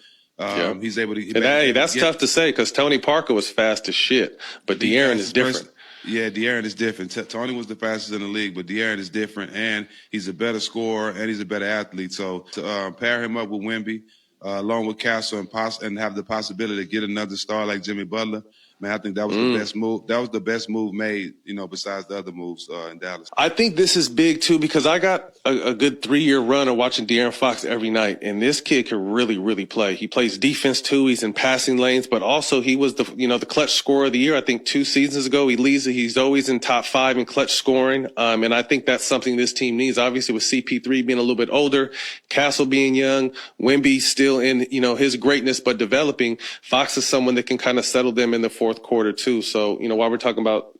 He's able to. That's tough to say because Tony Parker was fast as shit, but De'Aaron is different. Yeah, De'Aaron is different. Tony was the fastest in the league, but De'Aaron is different, and he's a better scorer, and he's a better athlete. So to pair him up with Wemby, along with Castle, and have the possibility to get another star like Jimmy Butler, man, I think that was the best move. That was the best move made, besides the other moves in Dallas. I think this is big too because I got a good 3-year run of watching De'Aaron Fox every night, and this kid can really, really play. He plays defense too. He's in passing lanes, but also he was the clutch scorer of the year. I think 2 seasons ago he's always in top 5 in clutch scoring, and I think that's something this team needs. Obviously, with CP3 being a little bit older, Castle being young, Wemby still in his greatness but developing. Fox is someone that can kind of settle them in the fourth quarter too. So, while we're talking about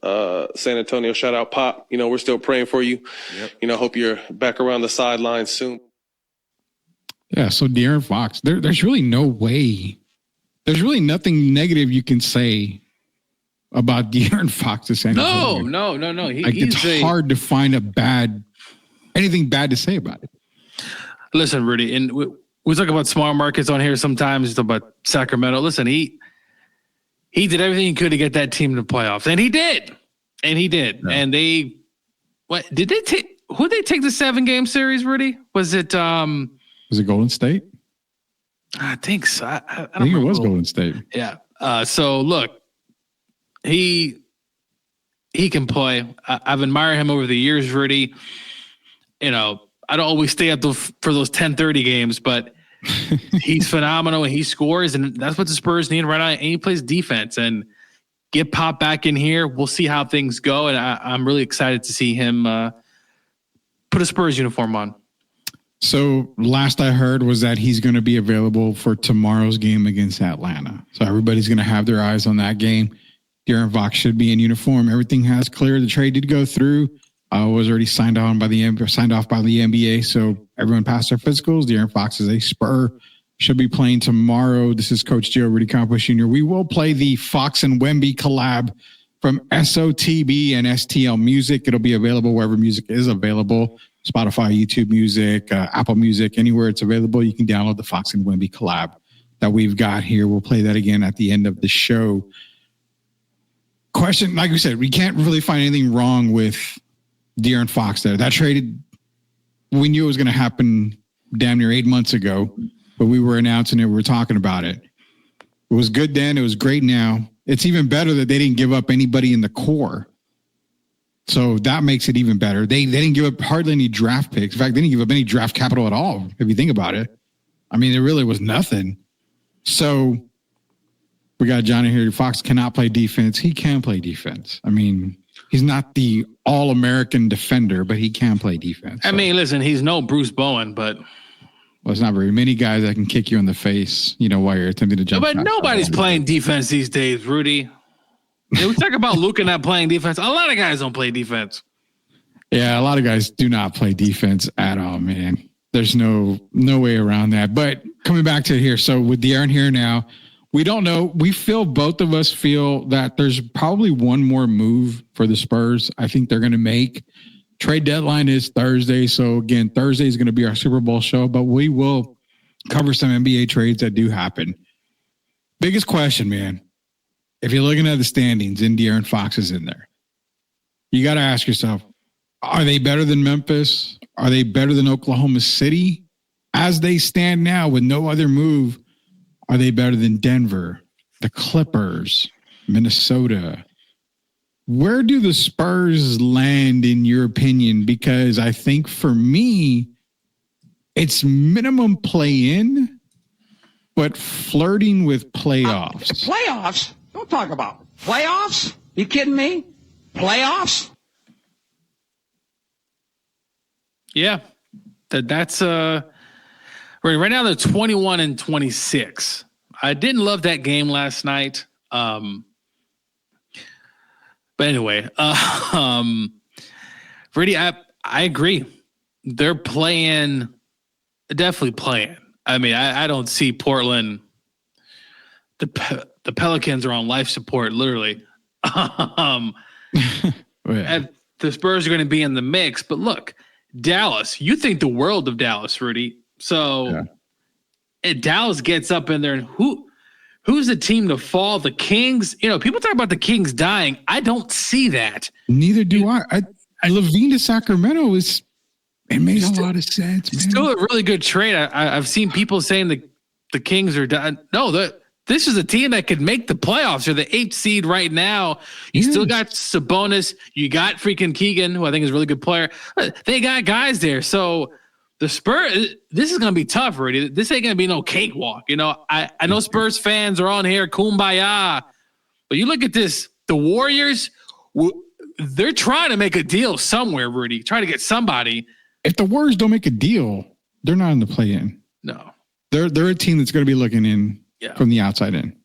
San Antonio, shout out Pop, we're still praying for you. Yep. Hope you're back around the sidelines soon. Yeah. So De'Aaron Fox, there's really no way. There's really nothing negative you can say about De'Aaron Fox to San Antonio. No. It's hard to find anything bad to say about it. Listen, Rudy, and we talk about small markets on here sometimes. It's about Sacramento. Listen, he did everything he could to get that team to the playoffs, and he did. Yeah. And who did they take the 7-game series, Rudy? Was it Golden State? I think so. I think it was Golden State. Yeah. So look, he can play. I've admired him over the years, Rudy. I don't always stay up for those 10:30 games, but he's phenomenal and he scores, and that's what the Spurs need right now. And he plays defense and get Pop back in here. We'll see how things go, and I'm really excited to see him put a Spurs uniform on. So last I heard was that he's going to be available for tomorrow's game against Atlanta. So everybody's going to have their eyes on that game. De'Aaron Fox should be in uniform. Everything has cleared. The trade did go through. Was already signed off by the NBA. So everyone passed their physicals. De'Aaron Fox is a Spur. Should be playing tomorrow. This is Coach Joe Rudy Campos Jr. We will play the Fox and Wemby collab from SOTB and STL Music. It'll be available wherever music is available. Spotify, YouTube Music, Apple Music, anywhere it's available. You can download the Fox and Wemby collab that we've got here. We'll play that again at the end of the show. Question, like we said, we can't really find anything wrong with De'Aaron Fox there. That trade, we knew it was going to happen damn near 8 months ago, but we were announcing it. We were talking about it. It was good then. It was great now. It's even better that they didn't give up anybody in the core. So that makes it even better. They didn't give up hardly any draft picks. In fact, they didn't give up any draft capital at all, if you think about it. I mean, there really was nothing. So we got Johnny here. Fox cannot play defense. He can play defense. I mean, he's not the all-American defender, but he can play defense. I mean, listen, he's no Bruce Bowen, but... Well, it's not very many guys that can kick you in the face, while you're attempting to jump. But nobody's playing defense these days, Rudy. We talk about Luka not playing defense. A lot of guys don't play defense. Yeah, a lot of guys do not play defense at all, man. There's no way around that. But coming back to it here, so with De'Aaron here now, we don't know. Both of us feel that there's probably one more move for the Spurs. I think they're going to make. Trade deadline is Thursday. So again, Thursday is going to be our Super Bowl show, but we will cover some NBA trades that do happen. Biggest question, man. If you're looking at the standings and De'Aaron Fox is in there, you got to ask yourself, are they better than Memphis? Are they better than Oklahoma City? As they stand now with no other move, are they better than Denver, the Clippers, Minnesota? Where do the Spurs land in your opinion? Because I think for me, it's minimum play-in, but flirting with playoffs. Playoffs? Don't talk about it. Playoffs? You kidding me? Playoffs? Yeah, that's right now they're 21 and 26. I didn't love that game last night. But anyway, Rudy, I agree. They're definitely playing. I mean, I don't see Portland. The Pelicans are on life support, literally. And the Spurs are going to be in the mix. But look, Dallas, you think the world of Dallas, Rudy. So Dallas gets up in there, and who's the team to fall? The Kings? People talk about the Kings dying. I don't see that. Neither do I. Levine to Sacramento it made a lot of sense, man. Still a really good trade. I've seen people saying the Kings are done. No, this is a team that could make the playoffs. They're the 8th seed right now. You still got Sabonis. You got freaking Keegan, who I think is a really good player. They got guys there. So the Spurs, this is going to be tough, Rudy. This ain't going to be no cakewalk. I know Spurs fans are on here, kumbaya. But you look at this, the Warriors, they're trying to make a deal somewhere, Rudy. Trying to get somebody. If the Warriors don't make a deal, they're not in the play-in. No. They're a team that's going to be looking in from the outside in.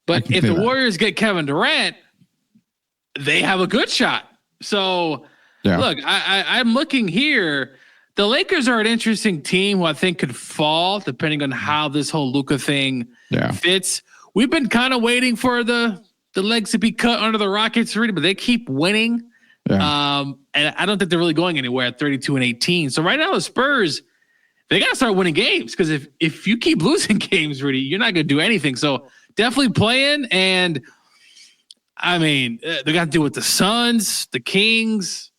But if the Warriors get Kevin Durant, they have a good shot. So, look, I'm looking here. The Lakers are an interesting team who I think could fall depending on how this whole Luka thing fits. We've been kind of waiting for the legs to be cut under the Rockets, Rudy, but they keep winning. Yeah. And I don't think they're really going anywhere at 32 and 18. So right now the Spurs, they got to start winning games because if you keep losing games, Rudy, you're not going to do anything. So definitely playing. And I mean, they got to deal with the Suns, the Kings,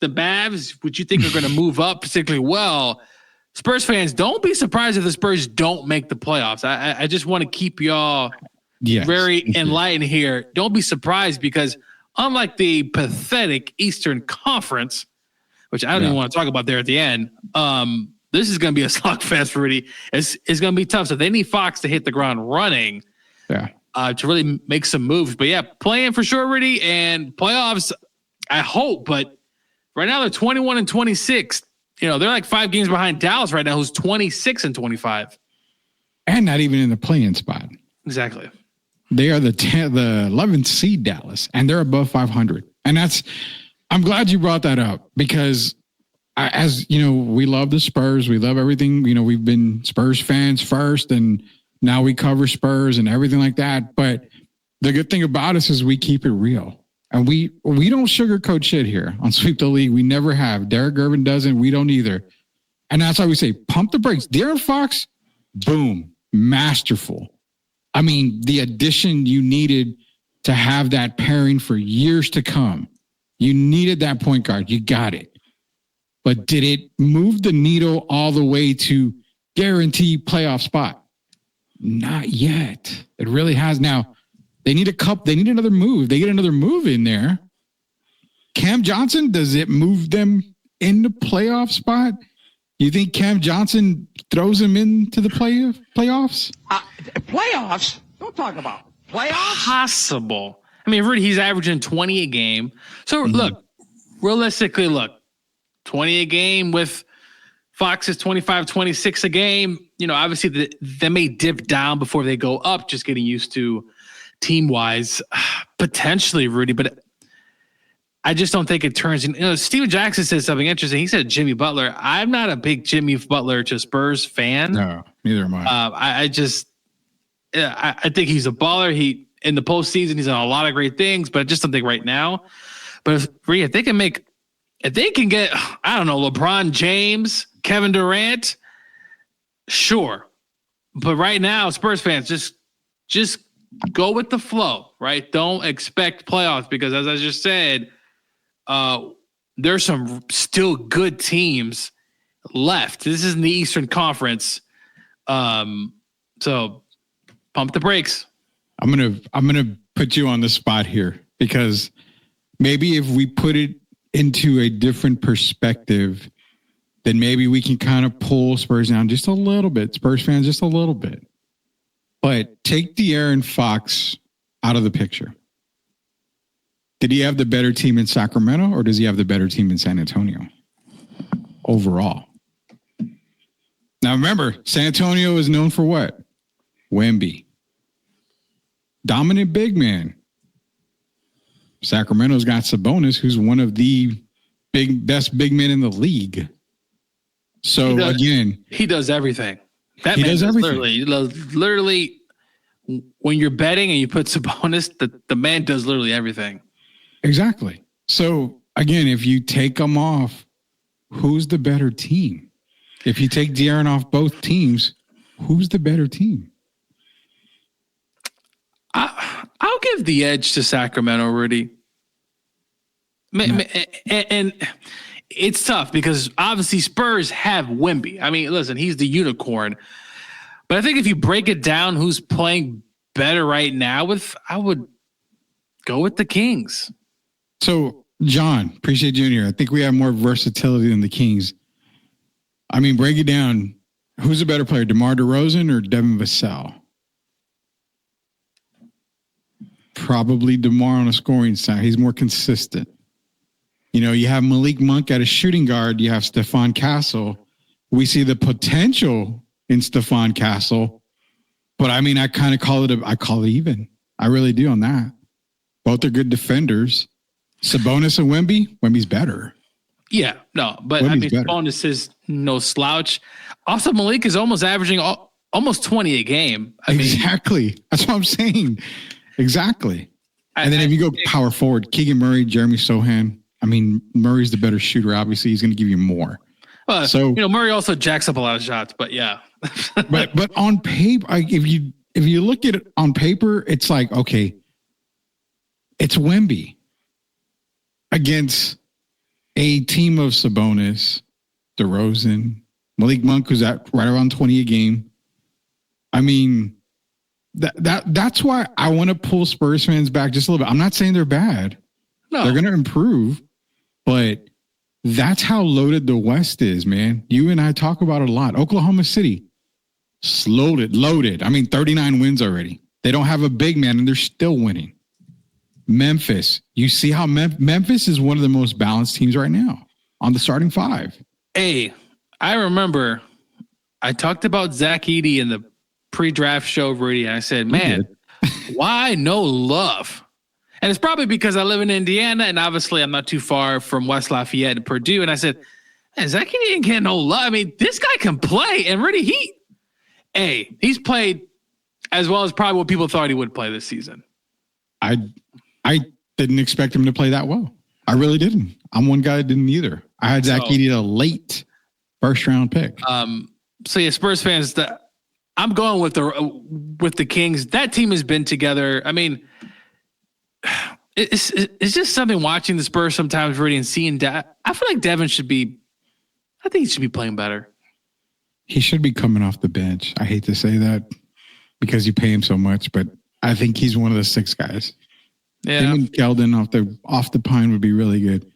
the Mavs, which you think are going to move up particularly well. Spurs fans, don't be surprised if the Spurs don't make the playoffs. I just want to keep y'all very enlightened here. Don't be surprised because unlike the pathetic Eastern Conference, which I don't even want to talk about there at the end, this is going to be a slugfest, Rudy. It's going to be tough. So they need Fox to hit the ground running to really make some moves. But, playing for sure, Rudy, and playoffs, I hope. But right now they're 21 and 26. they're like 5 games behind Dallas right now, who's 26-25. And not even in the play-in spot. Exactly. They are the 11th seed Dallas, and they're above 500. And I'm glad you brought that up because as you know, we love the Spurs. We love everything. We've been Spurs fans first, and now we cover Spurs and everything like that. But the good thing about us is we keep it real. And we don't sugarcoat shit here on Sweep the League. We never have. Derek Gervin doesn't. We don't either. And that's why we say pump the brakes. De'Aaron Fox, boom, masterful. I mean, the addition you needed to have that pairing for years to come. You needed that point guard. You got it. But did it move the needle all the way to guarantee playoff spot? Not yet. It really has. Now, they need they need another move. They get another move in there. Cam Johnson, does it move them in the playoff spot? You think Cam Johnson throws him into the playoffs? Playoffs? Don't talk about playoffs. Possible. I mean, Rudy, he's averaging 20 a game. So look, realistically, 20 a game with Fox's 25, 26 a game. Obviously they may dip down before they go up, just getting used to team-wise, potentially, Rudy, but I just don't think it turns in. Steven Jackson said something interesting. He said Jimmy Butler. I'm not a big Jimmy Butler to Spurs fan. No, neither am I. I think he's a baller. He in the postseason, he's done a lot of great things, but I just don't think right now. But if they can get, I don't know, LeBron James, Kevin Durant, sure. But right now, Spurs fans, just go with the flow, right? Don't expect playoffs because, as I just said, there's some still good teams left. This is in the Eastern Conference, so pump the brakes. I'm gonna put you on the spot here because maybe if we put it into a different perspective, then maybe we can kind of pull Spurs down just a little bit. Spurs fans, just a little bit. But take De'Aaron Fox out of the picture. Did he have the better team in Sacramento or does he have the better team in San Antonio overall? Now remember, San Antonio is known for what? Wemby. Dominant big man. Sacramento's got Sabonis, who's one of the best big men in the league. So he does everything. That he man does everything. Literally, when you're betting and you put Sabonis, the man does literally everything. Exactly. So again, if you take them off, who's the better team? If you take De'Aaron off both teams, who's the better team? I'll give the edge to Sacramento, Rudy. And it's tough because obviously Spurs have Wemby. I mean, listen, he's the unicorn. But I think if you break it down, who's playing better right now I would go with the Kings. So, John, appreciate you in here. I think we have more versatility than the Kings. I mean, break it down. Who's a better player, DeMar DeRozan or Devin Vassell? Probably DeMar on a scoring side. He's more consistent. You have Malik Monk at a shooting guard. You have Stephon Castle. We see the potential in Stephon Castle, but I mean, I kind of call it even. I really do on that. Both are good defenders. Sabonis and Wemby's better. Yeah, no, but Wemby's I mean, better. Sabonis is no slouch. Also, Malik is almost averaging almost 20 a game. Exactly. That's what I'm saying. Exactly. And then if you go power forward, Keegan Murray, Jeremy Sohan. I mean, Murray's the better shooter. Obviously, he's going to give you more. So Murray also jacks up a lot of shots, but yeah. but on paper, if you look at it on paper, it's like, okay, it's Wemby against a team of Sabonis, DeRozan, Malik Monk, who's at right around 20 a game. I mean, that's why I want to pull Spurs fans back just a little bit. I'm not saying they're bad. No. They're going to improve, but that's how loaded the West is, man. You and I talk about it a lot. Oklahoma City, loaded. I mean, 39 wins already. They don't have a big man, and they're still winning. Memphis, you see how Memphis is one of the most balanced teams right now on the starting five. Hey, I remember I talked about Zach Edey in the pre-draft show, Rudy, and I said, man, why no love? And it's probably because I live in Indiana, and obviously I'm not too far from West Lafayette and Purdue. And I said, man, Zach Edey didn't get no love. I mean, this guy can play. And Rudy, he's played as well as probably what people thought he would play this season. I didn't expect him to play that well. I really didn't. I'm one guy that didn't either. I had Zach Edey a late first-round pick. So yeah, Spurs fans, I'm going with the Kings. That team has been together. I mean, it's just something watching the Spurs sometimes, Rudy, and seeing that. I feel like Devin should be. I think he should be playing better. He should be coming off the bench. I hate to say that because you pay him so much, but I think he's one of the 6 guys. Yeah, him and Keldon off the pine would be really good.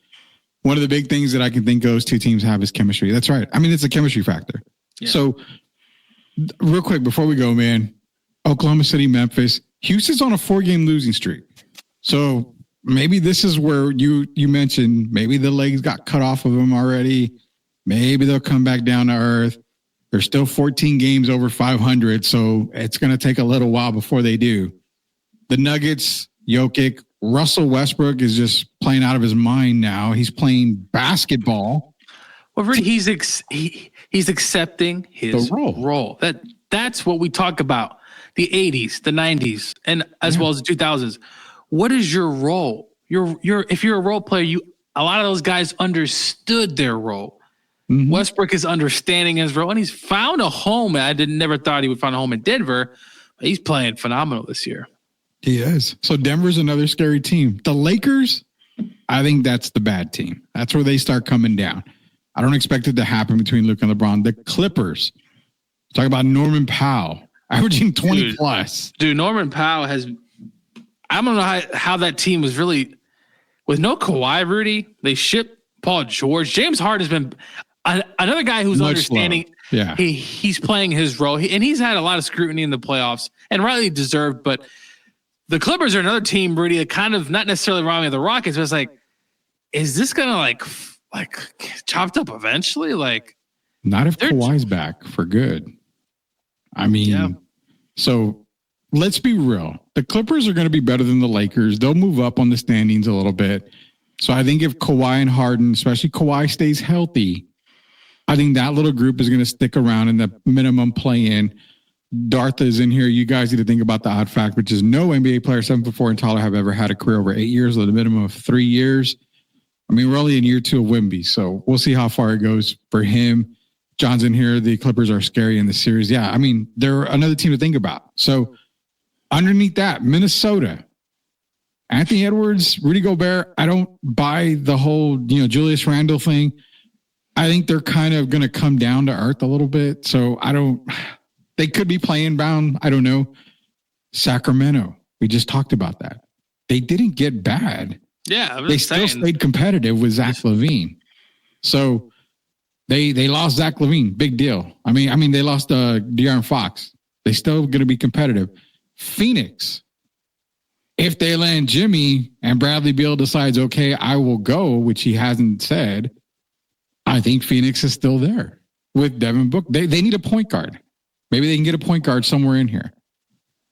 One of the big things that I can think those 2 teams have is chemistry. That's right. I mean, it's a chemistry factor. Yeah. So, real quick before we go, man, Oklahoma City, Memphis, Houston's on a 4-game losing streak. So maybe this is where you mentioned maybe the legs got cut off of them already. Maybe they'll come back down to earth. There's still 14 games over 500, so it's going to take a little while before they do. The Nuggets, Jokic, Russell Westbrook is just playing out of his mind now. He's playing basketball. Well, Rudy, he's accepting his role. That's what we talk about. The 80s, the 90s, and as well as the 2000s. What is your role? If you're a role player, a lot of those guys understood their role. Mm-hmm. Westbrook is understanding his role, and he's found a home. I never thought he would find a home in Denver. But he's playing phenomenal this year. He is. So Denver's another scary team. The Lakers, I think that's the bad team. That's where they start coming down. I don't expect it to happen between Luka and LeBron. The Clippers, talk about Norman Powell, averaging 20 plus. Dude, Norman Powell I don't know how that team was really, with no Kawhi, Rudy, they shipped Paul George. James Harden has been another guy who's much understanding. Love. Yeah. He's playing his role, and he's had a lot of scrutiny in the playoffs, and rightly deserved. But the Clippers are another team, Rudy, that kind of not necessarily wrong with the Rockets, but it's like, is this gonna like chopped up eventually? Like, not if Kawhi's back for good. I mean, so let's be real. The Clippers are going to be better than the Lakers. They'll move up on the standings a little bit. So I think if Kawhi and Harden, especially Kawhi, stays healthy, I think that little group is going to stick around in the minimum play-in. Darth is in here. You guys need to think about the odd fact, which is no NBA player 7'4" and taller have ever had a career over 8 years with a minimum of 3 years. I mean, we're only in year 2 of Wemby, so we'll see how far it goes for him. John's in here. The Clippers are scary in the series. Yeah, I mean, they're another team to think about. So underneath that, Minnesota, Anthony Edwards, Rudy Gobert. I don't buy the whole, Julius Randle thing. I think they're kind of going to come down to earth a little bit. So they could be playing bound. I don't know. Sacramento. We just talked about that. They didn't get bad. Yeah. They still stayed competitive with Zach LaVine. So they lost Zach LaVine. Big deal. I mean, they lost De'Aaron Fox. They still going to be competitive. Phoenix. If they land Jimmy and Bradley Beal decides, okay, I will go, which he hasn't said, I think Phoenix is still there with Devin Book. They need a point guard. Maybe they can get a point guard somewhere in here.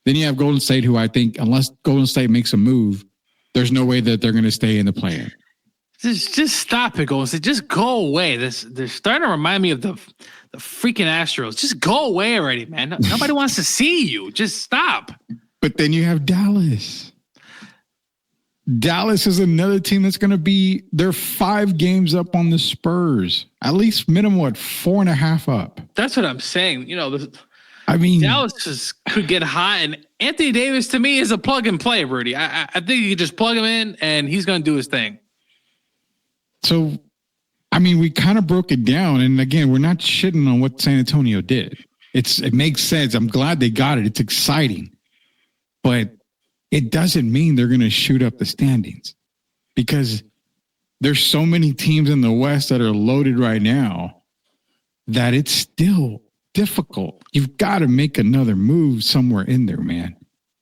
Then you have Golden State, who I think, unless Golden State makes a move, there's no way that they're going to stay in the play-in. Just stop it, Golden State. Just go away. They're starting to remind me of the freaking Astros. Just go away already, man. Nobody wants to see you. Just stop. But then you have Dallas. Dallas is another team that's going to be, they're 5 games up on the Spurs. At least minimum, 4.5 up. That's what I'm saying. Dallas could get hot, and Anthony Davis to me is a plug and play, Rudy. I think you could just plug him in and he's going to do his thing. So, we kind of broke it down. And again, we're not shitting on what San Antonio did. It makes sense. I'm glad they got it. It's exciting. But it doesn't mean they're going to shoot up the standings, because there's so many teams in the West that are loaded right now that it's still difficult. You've got to make another move somewhere in there, man.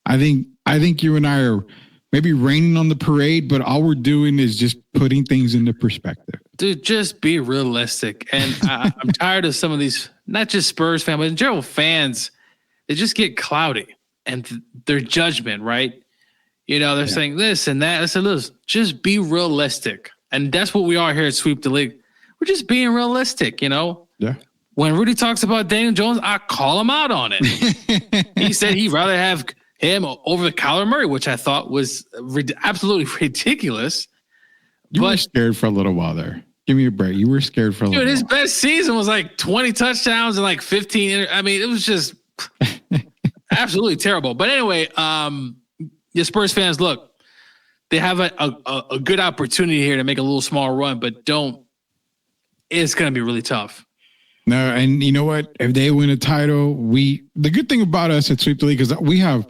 I think you and I are maybe raining on the parade, but all we're doing is just putting things into perspective. Dude, just be realistic. And I'm tired of some of these, not just Spurs fans, but in general fans. They just get cloudy and their judgment, right? You know, they're saying this and that. I said, listen, just be realistic. And that's what we are here at Sweep the League. We're just being realistic, you know? Yeah. When Rudy talks about Daniel Jones, I call him out on it. He said he'd rather have him over Kyler Murray, which I thought was absolutely ridiculous. You were scared for a little while there. Give me a break. You were scared for a little while. Dude, his best season was like 20 touchdowns and like 15. I mean, it was just absolutely terrible. But anyway, the Spurs fans, look, they have a good opportunity here to make a little small run, but it's going to be really tough. No, and you know what? If they win a title, the good thing about us at Sweep the League is that we have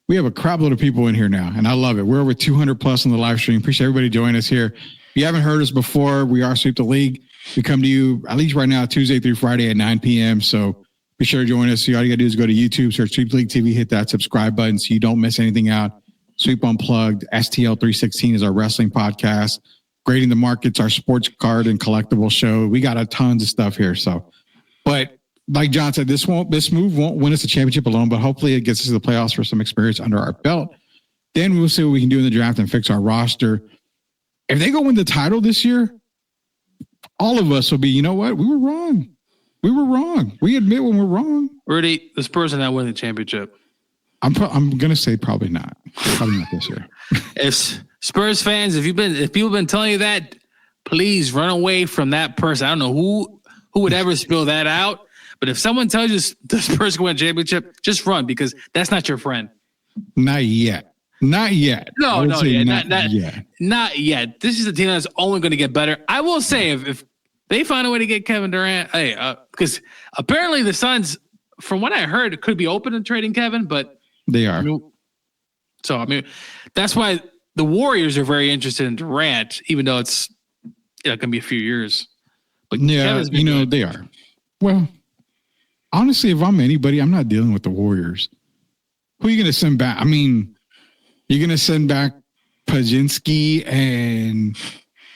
a crap load of people in here now, and I love it. We're over 200 plus on the live stream. Appreciate everybody joining us here. If you haven't heard us before, we are Sweep the League. We come to you at least right now, Tuesday through Friday at 9 p.m. So be sure to join us. So all you got to do is go to YouTube, search Sweep the League TV, hit that subscribe button so you don't miss anything out. Sweep Unplugged, STL 316 is our wrestling podcast. Grading the Markets, our sports card and collectible show. We got tons of stuff here. So, but like John said, this move won't win us a championship alone, but hopefully it gets us to the playoffs for some experience under our belt. Then we'll see what we can do in the draft and fix our roster. If they go win the title this year, all of us will be, you know what? We were wrong. We were wrong. We admit when we're wrong. Rudy, the Spurs are not winning the championship. I'm going to say probably not. Probably not this year. If Spurs fans, if people have been telling you that, please run away from that person. I don't know who would ever spill that out. But if someone tells you the Spurs can win a championship, just run because that's not your friend. Not yet. Not yet. No, not yet. Not yet. This is a team that's only going to get better. I will say if they find a way to get Kevin Durant, because apparently the Suns, from what I heard, could be open to trading Kevin, but they are. I mean, that's why the Warriors are very interested in Durant, even though it's going to be a few years. But yeah, they are. Well, honestly, if I'm anybody, I'm not dealing with the Warriors. Who are you going to send back? I mean, you're going to send back Pajinski, and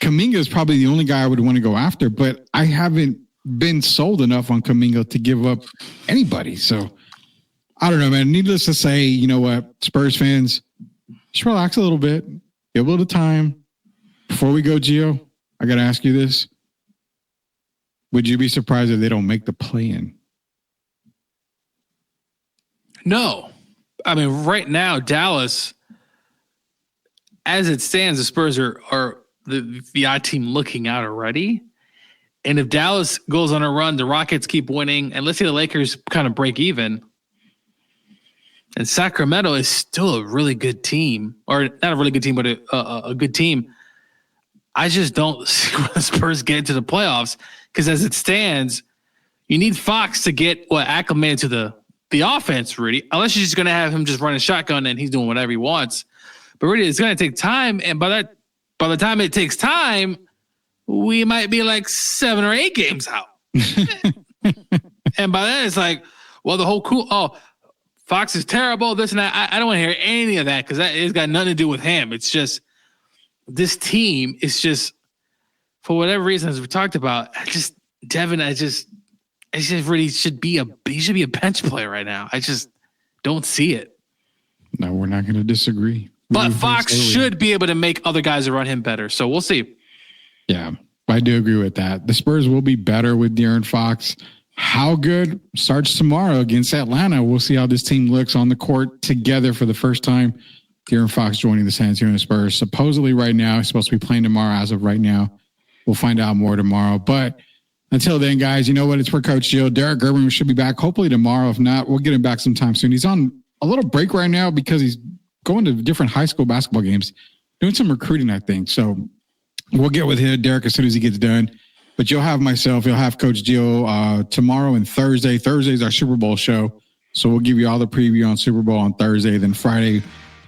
Kuminga is probably the only guy I would want to go after, but I haven't been sold enough on Kuminga to give up anybody. So I don't know, man. Needless to say, you know what, Spurs fans, just relax a little bit. Give a little time. Before we go, Gio, I got to ask you this. Would you be surprised if they don't make the play-in? No. I mean, right now, Dallas, as it stands, the Spurs are the odd team looking out already. And if Dallas goes on a run, the Rockets keep winning, and let's say the Lakers kind of break even, and Sacramento is still a really good team, or not a really good team, but a good team. I just don't see where the Spurs get into the playoffs because as it stands, you need Fox to get acclimated to the offense, Rudy, unless you're just going to have him just running shotgun and he's doing whatever he wants. But Rudy, it's going to take time. And by the time it takes time, we might be like 7 or 8 games out. And by then it's like, well, the whole Fox is terrible, this and that. I don't want to hear any of that because it's got nothing to do with him. It's just this team is just, for whatever reason, as we talked about, Devin really should be a bench player right now. I just don't see it. No, we're not going to disagree. But Fox should be able to make other guys around him better. So we'll see. Yeah, I do agree with that. The Spurs will be better with De'Aaron Fox. How good starts tomorrow against Atlanta. We'll see how this team looks on the court together for the first time. De'Aaron Fox joining the San Antonio Spurs. Supposedly right now, he's supposed to be playing tomorrow as of right now. We'll find out more tomorrow. But until then, guys, you know what? It's for Coach Joe. Derek Gerben should be back hopefully tomorrow. If not, we'll get him back sometime soon. He's on a little break right now because he's going to different high school basketball games, doing some recruiting, I think. So we'll get with him, Derek, as soon as he gets done. But you'll have myself, you'll have Coach Gio tomorrow and Thursday. Thursday's our Super Bowl show. So we'll give you all the preview on Super Bowl on Thursday. Then Friday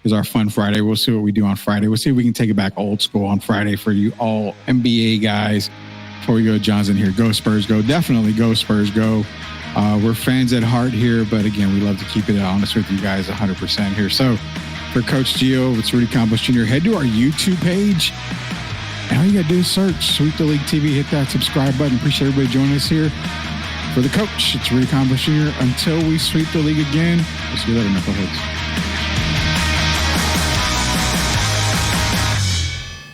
is our fun Friday. We'll see what we do on Friday. We'll see if we can take it back old school on Friday for you all NBA guys. Before we go, John's in here. Go Spurs, go. Definitely go Spurs, go. We're fans at heart here, but again, we love to keep it honest with you guys 100% here. So for Coach Gio, it's Rudy Campos Jr., head to our YouTube page. And all you got to do is search Sweep the League TV. Hit that subscribe button. Appreciate everybody joining us here. For the coach, it's Rudy Converse Jr. Until we sweep the league again, we'll see you later, knuckleheads.